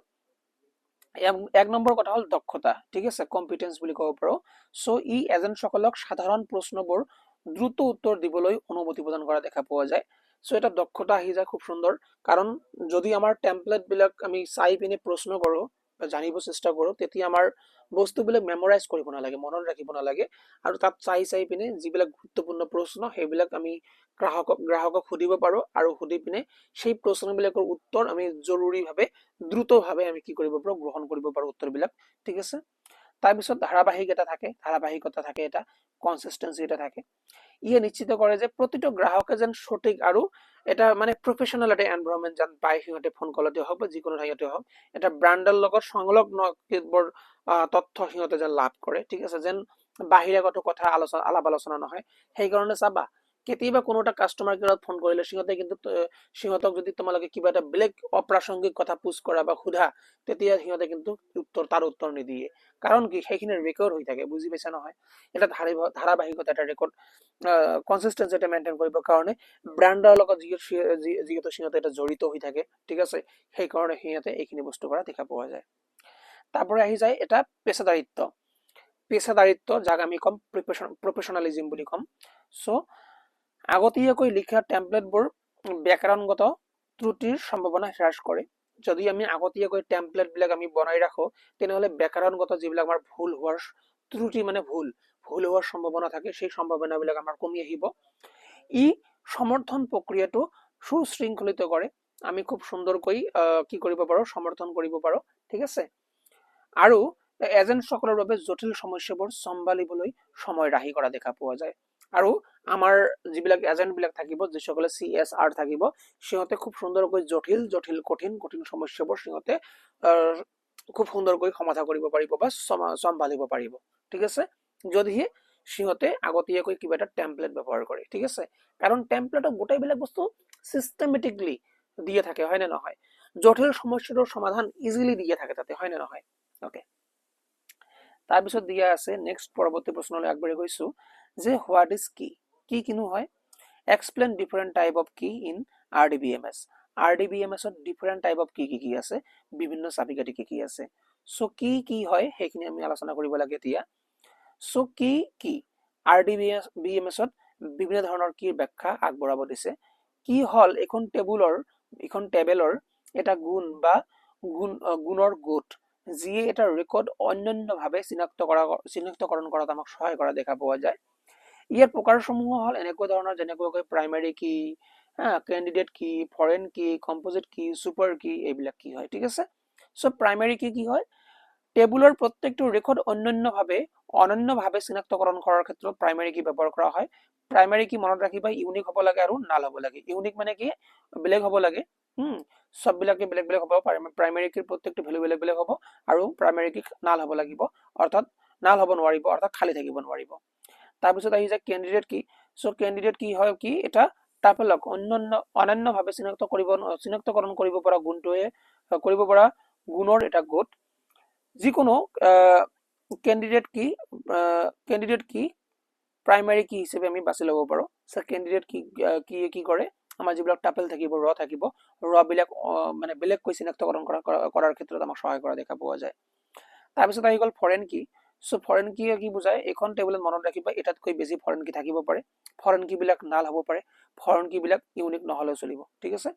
এক নম্বৰ কথা হল দক্ষতা। ঠিক আছে, কম্পিটেন্স বুলি ক'ব পাৰো। সো ই এজেন্টসকলক সাধাৰণ প্ৰশ্নবোৰ দ্ৰুত উত্তৰ দিবলৈ অনুমতি প্ৰদান কৰা দেখা পোৱা যায়। সো এটা দক্ষতা আহি যায়, খুব সুন্দৰ। কাৰণ যদি আমাৰ টেমপ্লেট বিলাক আমি চাই পিনে প্ৰশ্ন কৰো বা জানিব চেষ্টা কৰো, তেতিয়া আমাৰ বস্তুবিলাক মেমৰাইজ কৰিব নালাগে, মনত ৰাখিব নালাগে, আৰু তাত চাই পিনে যিবিলাক গুৰুত্বপূৰ্ণ প্ৰশ্ন সেইবিলাক আমি গ্ৰাহকক সুধিব পাৰো, আৰু সুধি পিনে সেই প্ৰশ্নবিলাকৰ উত্তৰ আমি জৰুৰীভাৱে দ্ৰুতভাৱে আমি কি কৰিব পাৰো, গ্ৰহণ কৰিব পাৰো উত্তৰবিলাক। ঠিক আছে, তাৰপিছত ধাৰাবাহিকতা থাকে এটা কনসিস্টেন্সি এটা থাকে ইয়ে নিশ্চিত কৰে যে প্ৰতিটো গ্ৰাহকে যেন সঠিক আৰু এটা মানে প্ৰফেচনেল এটা এনভাইৰনমেন্ট যেন পায় সিহঁতে ফোন কলতে হওক বা যিকোনো ঠাইতে হওক এটা ব্ৰাণ্ডৰ লগত সংলগ্ন কেতবোৰ তথ্য সিহঁতে যেন লাভ কৰে ঠিক আছে যেন বাহিৰাগত কথা আলাপ আলোচনা নহয় সেইকাৰণে চাবা কেতিয়াবা কোনো এটা কাস্টমাৰ কেয়াৰত ফোন কৰিলে সিহঁতক যদি তোমালোকে কিবা এটা বেলেগ অপ্ৰাসংগিক কথা পোষ্ট কৰা বা সোধা তেতিয়া সিহঁতে কিন্তু তাৰ উত্তৰ নিদিয়ে কাৰণ কি সেইখিনি ৰেকৰ্ড হৈ থাকে বুজি পাইছা নহয় এটা ধাৰাবাহিকতা এটা ৰেকৰ্ড কনসিস্টেন্সি এটা মেইনটেইন কৰিবৰ কাৰণে ব্ৰাণ্ডৰ লগত যিহেতু সিহঁতে এটা জড়িত হৈ থাকে ঠিক আছে সেইকাৰণে সিহঁতে এইখিনি বস্তু কৰা দেখা পোৱা যায় তাৰপৰে আহি যায় এটা পেশাদাৰিত্ব যাক আমি কম প্ৰফেশনালিজম বুলি কম সো আগতীয়াকৈ লিখা টেমপ্লেটবোৰ ব্যাকৰণগত ত্ৰুটিৰ সম্ভাৱনা হ্ৰাস কৰে যদি আমি আগতীয়াকৈ টেমপ্লেট বিলাক আমি বনাই ৰাখো তেনেহলে ব্যাকৰণগত যিবিলাক আমাৰ ভুল হোৱাৰ ত্ৰুটি মানে ভুল হোৱাৰ সম্ভাৱনা থাকে সেই সম্ভাৱনাবিলাক আমাৰ কমি আহিব ই সমৰ্থন প্ৰক্ৰিয়াটো সুশৃংখলিত কৰে আমি খুব সুন্দৰকৈ কি কৰিব পাৰো সমৰ্থন কৰিব পাৰো ঠিক আছে আৰু এজেন্টসকলৰ বাবে জটিল সমস্যাবোৰ চম্ভালিবলৈ সময় ৰাহি কৰা দেখা পোৱা যায় আৰু আমাৰ যিবিলাক এজেন্ট বিলাক থাকিব যিসকলে CSR থাকিব সিহঁতে খুব সুন্দৰকৈ জটিল কঠিন সমস্যাবোৰ সিহঁতে খুব সুন্দৰকৈ সমাধান কৰিব পাৰিব বা চম্ভালিব পাৰিব ঠিক আছে যদিহে সিহঁতে আগতীয়াকৈ কিবা এটা টেমপ্লেট ব্যৱহাৰ কৰে ঠিক আছে কাৰণ টেমপ্লেটত গোটেইবিলাক বস্তু সিস্টেমেটিকলি দিয়ে থাকে হয় নে নহয় জটিল সমস্যাৰ সমাধান ইজিলি দিয়ে থাকে তাতে হয় নে নহয় ওকে তাৰপিছত দিয়া আছে নেক্সট পৰৱৰ্তী প্ৰশ্নলৈ আগবাঢ়ি গৈছো যে হোৱাট ইজ কি কিনো হয় এক্সপ্লেইন ডিফাৰেন্ট টাইপ অফ কি in RDBMS RDBMS to different type of কি আছে বিভিন্ন চাবিকাঠি কি আছে সো কি হয় সেইখিনি আমি আলোচনা কৰিব লাগে এতিয়া সো কি RDBMS ত বিভিন্ন ধৰণৰ কি ব্যাখ্যা আগবঢ়াব দিছে কি হল এখন টেবুলৰ এটা গুণ বা গুণৰ গোট যিয়ে এটা ৰেকৰ্ড অন্যান্যভাৱে চিনাক্তকৰণ কৰাত আমাক সহায় কৰা দেখা পোৱা যায় ইয়াৰ প্ৰকাৰসমূহ হল এনেকুৱা ধৰণৰ যেনেকৈ প্ৰাইমাৰী কি ক্যান্ডিডেট কি ফৰেন কি কম্পোজিট কি সুপাৰ কি এইবিলাক কি হয় ঠিক আছে সো প্ৰাইমাৰী কি হয় টেবুলৰ প্ৰত্যেকটো ৰেকৰ্ড অনন্যভাৱে চিনাক্তকৰণ কৰাৰ ক্ষেত্ৰত প্ৰাইমাৰী কি ব্যৱহাৰ কৰা হয় প্ৰাইমাৰী কি মনত ৰাখিবা ইউনিক হ'ব লাগে আৰু নাল হ'ব লাগে ইউনিক মানে কি বেলেগ হ'ব লাগে সববিলাকে বেলেগ হ'ব প্ৰাইমাৰী কিৰ প্ৰত্যেকটো ভ্যালু বেলেগ হ'ব আৰু প্ৰাইমাৰী কি নাল হ'ব লাগিব অৰ্থাৎ নাল হ'ব নোৱাৰিব অৰ্থাৎ খালি থাকিব নোৱাৰিব তাৰপিছত আহি যায় ক্যান্ডিডেট কি সো ক্যান্ডিডেট কি হয় কি এটা টাপলক অনন্যভাৱে চিনাক্তকৰণ কৰিব পৰা গুণৰ এটা গোট যিকোনো ক্যান্ডিডেট কি প্ৰাইমাৰী কি হিচাপে আমি বাছি ল'ব পাৰো সো ক্যান্ডিডেট কি কৰে আমাৰ যিবিলাক টাপল থাকিব ৰ বিলাক মানে বেলেগকৈ চিনাক্তকৰণ কৰাৰ ক্ষেত্ৰত আমাক সহায় কৰা দেখা পোৱা যায় তাৰপিছত আহি গ'ল ফৰেন কি সো ফৰেন কি বুজায় এখন টেবুলত মনত ৰাখিবা এটাতকৈ বেছি ফৰেন কি থাকিব পাৰে ফৰেন কি বিলাক নাল হ'ব পাৰে ফৰেন কি বিলাক ইউনিক নহলেও চলিব ঠিক আছে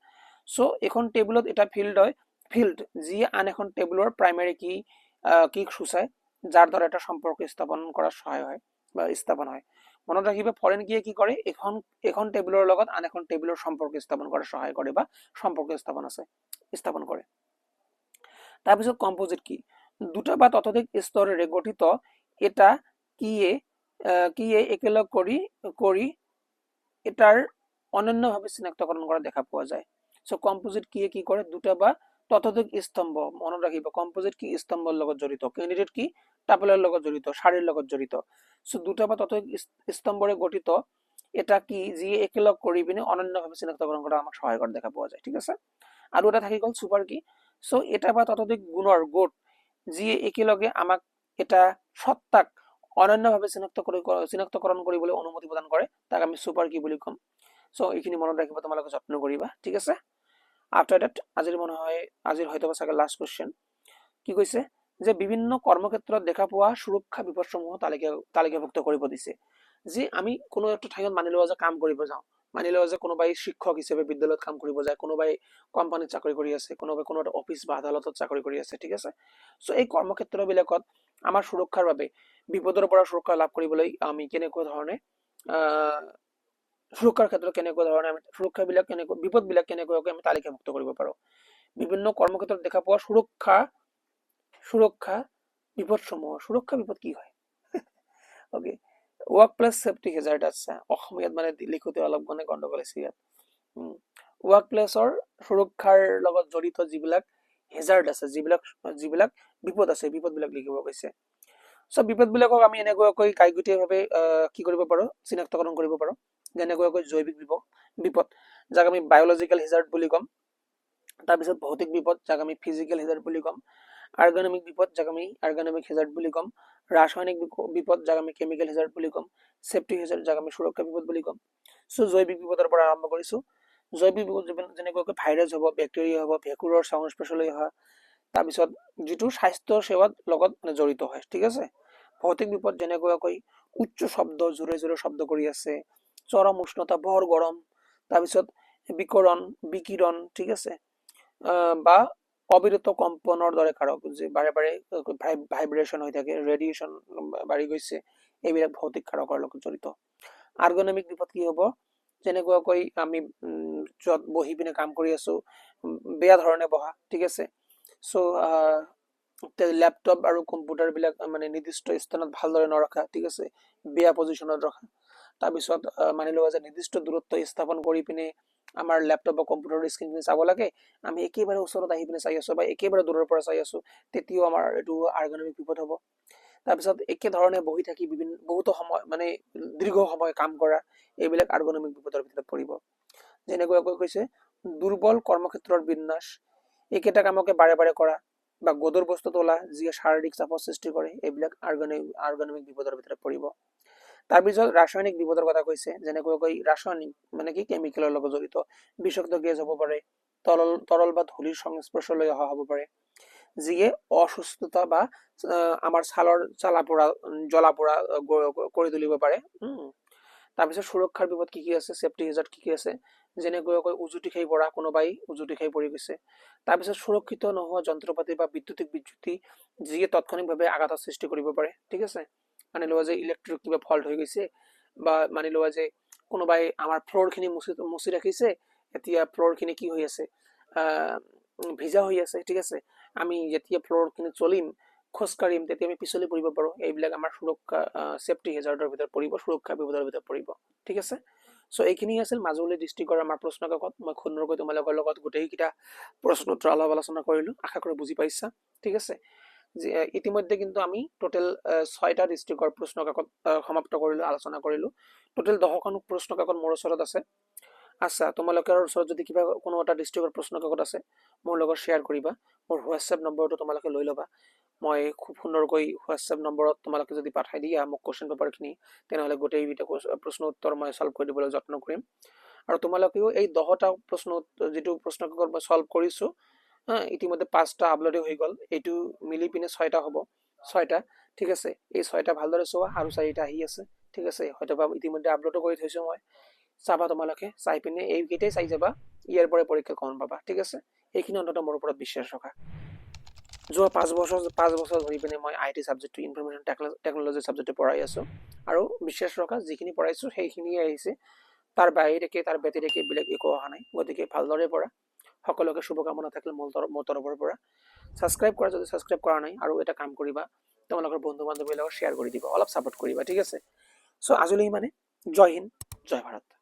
সো এখন টেবুলত এটা ফিল্ড যি আন এখন টেবুলৰ প্ৰাইমাৰী কি সূচায় যাৰ দ্বাৰা এটা সম্পৰ্ক স্থাপন কৰাত সহায় হয় বা স্থাপন হয় মনত ৰাখিবা ফৰেন কি কৰে এখন টেবুলৰ লগত আন এখন টেবুলৰ সম্পৰ্ক স্থাপন কৰাত সহায় কৰে বা সম্পৰ্ক স্থাপন কৰে তাৰপিছত কম্পোজিট কি দুটা বা ততোধিক স্তৰেৰে গঠিত এটা কিয়ে একেলগ কৰি এটাৰ অনন্যভাৱে চিনাক্তকৰণ কৰা দেখা পোৱা যায় সো কম্পোজিট কি কৰে দুটা বা ততোধিক স্তম্ভ মনত ৰাখিবা কম্পোজিট কি স্তম্ভৰ লগত জড়িত ক্যান্ডিডেট কি টাপলৰ লগত জড়িত শাৰীৰ লগত জড়িত সো দুটা বা ততোধিক স্তম্ভৰে গঠিত এটা কি যি একেলগ কৰি পিনে অনন্যভাৱে চিনাক্তকৰণ কৰা আমাক সহায় কৰা দেখা পোৱা যায় ঠিক আছে আৰু এটা থাকি গ'ল সুপাৰ কি সো এটা বা ততোধিক গুণৰ গোট যি একেলগে আমাক এটা সত্তাক অনন্যভাৱে চিনাক্তকৰণ কৰিবলৈ অনুমতি প্ৰদান কৰে তাক আমি সুপাৰ কি বুলি কম সো এইখিনি মনত ৰাখিবা তোমালোকে যত্ন কৰিবা ঠিক আছে আফটাৰ দ্যাট আজিৰ হয়তো চাগে লাষ্ট কোশ্চেন কি কৈছে যে বিভিন্ন কৰ্মক্ষেত্ৰত দেখা পোৱা সুৰক্ষা বিপদসমূহ তালিকাভুক্ত কৰিব দিছে যে আমি কোনো একটা ঠাইত মানি লোৱা যে কাম কৰিব যাওঁ মানি লোৱা যে কোনোবাই শিক্ষক হিচাপে বিদ্যালয়ত কাম কৰিব যায় কোনোবাই কোম্পানীত চাকৰি কৰি আছে কোনোবাই কোনো এটা অফিচ বা আদালতত চাকৰি কৰি আছে ঠিক আছে সো এই কৰ্মক্ষেত্ৰবিলাকত আমাৰ সুৰক্ষাৰ বাবে বিপদৰ পৰা সুৰক্ষা লাভ কৰিবলৈ আমি কেনেকুৱা ধৰণে সুৰক্ষাৰ ক্ষেত্ৰত কেনেকুৱা ধৰণে আমি বিপদবিলাক কেনেকৈ আমি তালিকাভুক্ত কৰিব পাৰো বিভিন্ন কৰ্মক্ষেত্ৰত দেখা পোৱা সুৰক্ষা বিপদসমূহ সুৰক্ষা বিপদ কি হয় okay work place safety hazard আছে অসমীয়াত মানে লিখোতে অলপ মানে গণ্ডগোল আছে ইয়াত ৱৰ্ক প্লেছৰ সুৰক্ষাৰ লগত জড়িত যিবিলাক হেজাৰ্ড আছে যিবিলাক বিপদ আছে বিপদবিলাক লিখিব কৈছে সব বিপদবিলাকক আমি এনেকুৱাকৈ কাইগুটিয়াভাৱে কি কৰিব পাৰো চিনাক্তকৰণ কৰিব পাৰো যেনেকুৱাকৈ জৈৱিক বিপদ যাক আমি বায়'লজিকেল হেজাৰ্ড বুলি ক'ম তাৰপিছত ভৌতিক বিপদ যাক আমি ফিজিকেল হেজাৰ্ড বুলি ক'ম আৰ্গনমিক বিপদ যাক আমি আৰ্গনমিক হেজাৰ্ড বুলি ক'ম ৰাসায়নিক বিপদ যাক আমি কেমিকেল হেজাৰ্ড বুলি ক'ম সেফটি হেজাৰ্ড যাক আমি সুৰক্ষা বিপদ বুলি ক'ম সো জৈৱিক বিপদৰ পৰা আৰম্ভ কৰিছো জৈৱিক বিপদ যেনেকুৱাকৈ ভাইৰাছ হ'ব বেক্টেৰিয়া হ'ব ভেঁকুৰৰ সংস্পৰ্শলৈ অহা তাৰপিছত যিটো স্বাস্থ্য সেৱাত লগত মানে জড়িত হয় ঠিক আছে ভৌতিক বিপদ যেনেকুৱাকৈ উচ্চ শব্দ জোৰে জোৰে শব্দ কৰি আছে চৰম উষ্ণতা বৰ গৰম তাৰপিছত বিকিৰণ ঠিক আছে বা অবিৰত কম্পনৰ দৰে কাৰক যে বাৰে বাৰে ভাইব্ৰেশ্যন হৈ থাকে ৰেডিয়েশ্যন বাঢ়ি গৈছে এইবিলাক ভৌতিক কাৰকৰ লগত জড়িত আৰ্গনমিক বিপদ কি হ'ব যেনেকুৱাকৈ আমি য'ত বহি পিনে কাম কৰি আছো বেয়া ধৰণে বহা ঠিক আছে সো ল্যাপটপ আৰু কম্পিউটাৰ বিলাক মানে নিৰ্দিষ্ট স্থানত ভালদৰে নৰখা ঠিক আছে বেয়া পজিশনত ৰখা তাৰপিছত মানি লোৱা যে নিৰ্দিষ্ট দূৰত্ব স্থাপন কৰি পিনে আমাৰ ল্যাপটপ বা কম্পিউটাৰৰ স্ক্ৰিনখিনি চাব লাগে আমি একেবাৰে ওচৰত আহি পিনে চাই আছো বা একেবাৰে দূৰৰ পৰা চাই আছো তেতিয়াও আমাৰ এইটো আৰ্গনমিক বিপদ হ'ব তাৰপিছত একে ধৰণে বহি থাকি বহুতো সময় মানে দীৰ্ঘ সময় কাম কৰা এইবিলাক আৰ্গনমিক বিপদৰ ভিতৰত পৰিব যেনেকুৱাকৈ কৈছে দুৰ্বল কৰ্মক্ষেত্ৰৰ বিন্যাস একেটা কামকে বাৰে বাৰে কৰা বা গধুৰ বস্তু তোলা যিয়ে শাৰীৰিক চাপৰ সৃষ্টি কৰে এইবিলাক আৰ্গনমিক বিপদৰ ভিতৰত পৰিব তাৰপিছত ৰাসায়নিক বিপদৰ কথা কৈছে যেনেকুৱাকৈ ৰাসায়নিক মানে কি কেমিকেলৰ লগত জড়িত বিষাক্ত গেছ হ'ব পাৰে তৰল বা ধূলিৰ সংস্পৰ্শলৈ অহা হ'ব পাৰে যিয়ে অসুস্থতা বা আমাৰ ছালৰ জ্বলা পোৰা কৰি তুলিব পাৰে তাৰপিছত সুৰক্ষাৰ বিপদ কি আছে সেফটি হেজাৰ্ড কি আছে যেনেকুৱাকৈ উজুটি খাই পৰা কোনোবাই উজুটি খাই পৰি গৈছে তাৰপিছত সুৰক্ষিত নোহোৱা যন্ত্ৰপাতি বা বৈদ্যুতিক বিচ্যুতি যিয়ে তাৎক্ষণিকভাৱে আঘাতৰ সৃষ্টি কৰিব পাৰে ঠিক আছে মানি লোৱা যে ইলেক্ট্ৰিক কিবা ফল্ট হৈ গৈছে বা মানি লোৱা যে কোনোবাই আমাৰ ফ্ল'ৰখিনি মুচি ৰাখিছে এতিয়া ফ্ল'ৰখিনি কি হৈ আছে ভিজা হৈ আছে ঠিক আছে আমি যেতিয়া ফ্ল'ৰখিনি চলিম খোজকাঢ়িম তেতিয়া আমি পিছলি পৰিব পাৰোঁ এইবিলাক আমাৰ সুৰক্ষা সেফটি হেজাৰ্ডৰ ভিতৰত পৰিব সুৰক্ষা বিপদৰ ভিতৰত পৰিব ঠিক আছে সো এইখিনি আছিল মাজুলী ডিষ্ট্ৰিক্টৰ আমাৰ প্ৰশ্ন কাকত মই সুন্দৰকৈ তোমালোকৰ লগত গোটেইকেইটা প্ৰশ্ন উত্তৰ অলপ আলোচনা কৰিলো আশা কৰো বুজি পাইছা ঠিক আছে ইতিমধ্যে কিন্তু আমি টোটেল 6টা ডিষ্ট্ৰিক্টৰ প্ৰশ্ন কাকত সমাপ্ত কৰিলো আলোচনা কৰিলো টোটেল 10খন প্ৰশ্ন কাকত মোৰ ওচৰত আছে আচ্ছা তোমালোকৰ ওচৰত যদি কিবা কোনো এটা ডিষ্ট্ৰিক্টৰ প্ৰশ্ন কাকত আছে মোৰ লগত শ্বেয়াৰ কৰিবা মোৰ হোৱাটছএপ নম্বৰটো তোমালোকে লৈ ল'বা মই খুব সুন্দৰকৈ হোৱাটছএপ নম্বৰত তোমালোকে যদি পঠাই দিয়া মোক কোৱেশ্চন পেপাৰখিনি তেনেহ'লে গোটেইকেইটা প্ৰশ্ন উত্তৰ মই সলভ কৰি দিবলৈ যত্ন কৰিম আৰু তোমালোকেও এই 10টা প্ৰশ্ন যিটো প্ৰশ্ন কাকত মই সলভ কৰিছো ইতিমধ্যে 5টা আপলোড হৈ গ'ল এইটো মিলি পিনে 6টা হ'ব 6টা ঠিক আছে এই 6টা ভালদৰে চোৱা আৰু 4টা আহি আছে ঠিক আছে হয়তো ইতিমধ্যে আপলোডো কৰি থৈছো মই চাবা তোমালোকে চাই পিনে এইকেইটাই চাই যাবা ইয়াৰ পৰা পৰীক্ষা কম পাবা ঠিক আছে এইখিনি অন্তত মোৰ ওপৰত বিশ্বাস ৰখা যোৱা 5 বছৰ ধৰি পিনে মই আইটি সাবজেক্টটো ইনফৰমেশ্যন টেকনলজি সাবজেক্টটো পঢ়াই আছো আৰু বিশ্বাস ৰখা যিখিনি পঢ়াইছো সেইখিনিয়ে আহিছে তাৰ বাহিৰে তাৰ ব্যতিৰেকে বেলেগ একো অহা নাই গতিকে ভালদৰে পঢ়া সকলোকে শুভকামনা থাকিল মোৰ তৰফৰ পৰা সাবস্ক্ৰাইব কৰা যদি সাবস্ক্ৰাইব কৰা নাই আৰু এটা কাম কৰিবা তোমালোকৰ বন্ধু বান্ধৱীৰ লগত শ্বেয়াৰ কৰি দিবা অলপ সাপোৰ্ট কৰিবা ঠিক আছে সো আজিলৈ মানে জয় হিন্দ জয় ভাৰত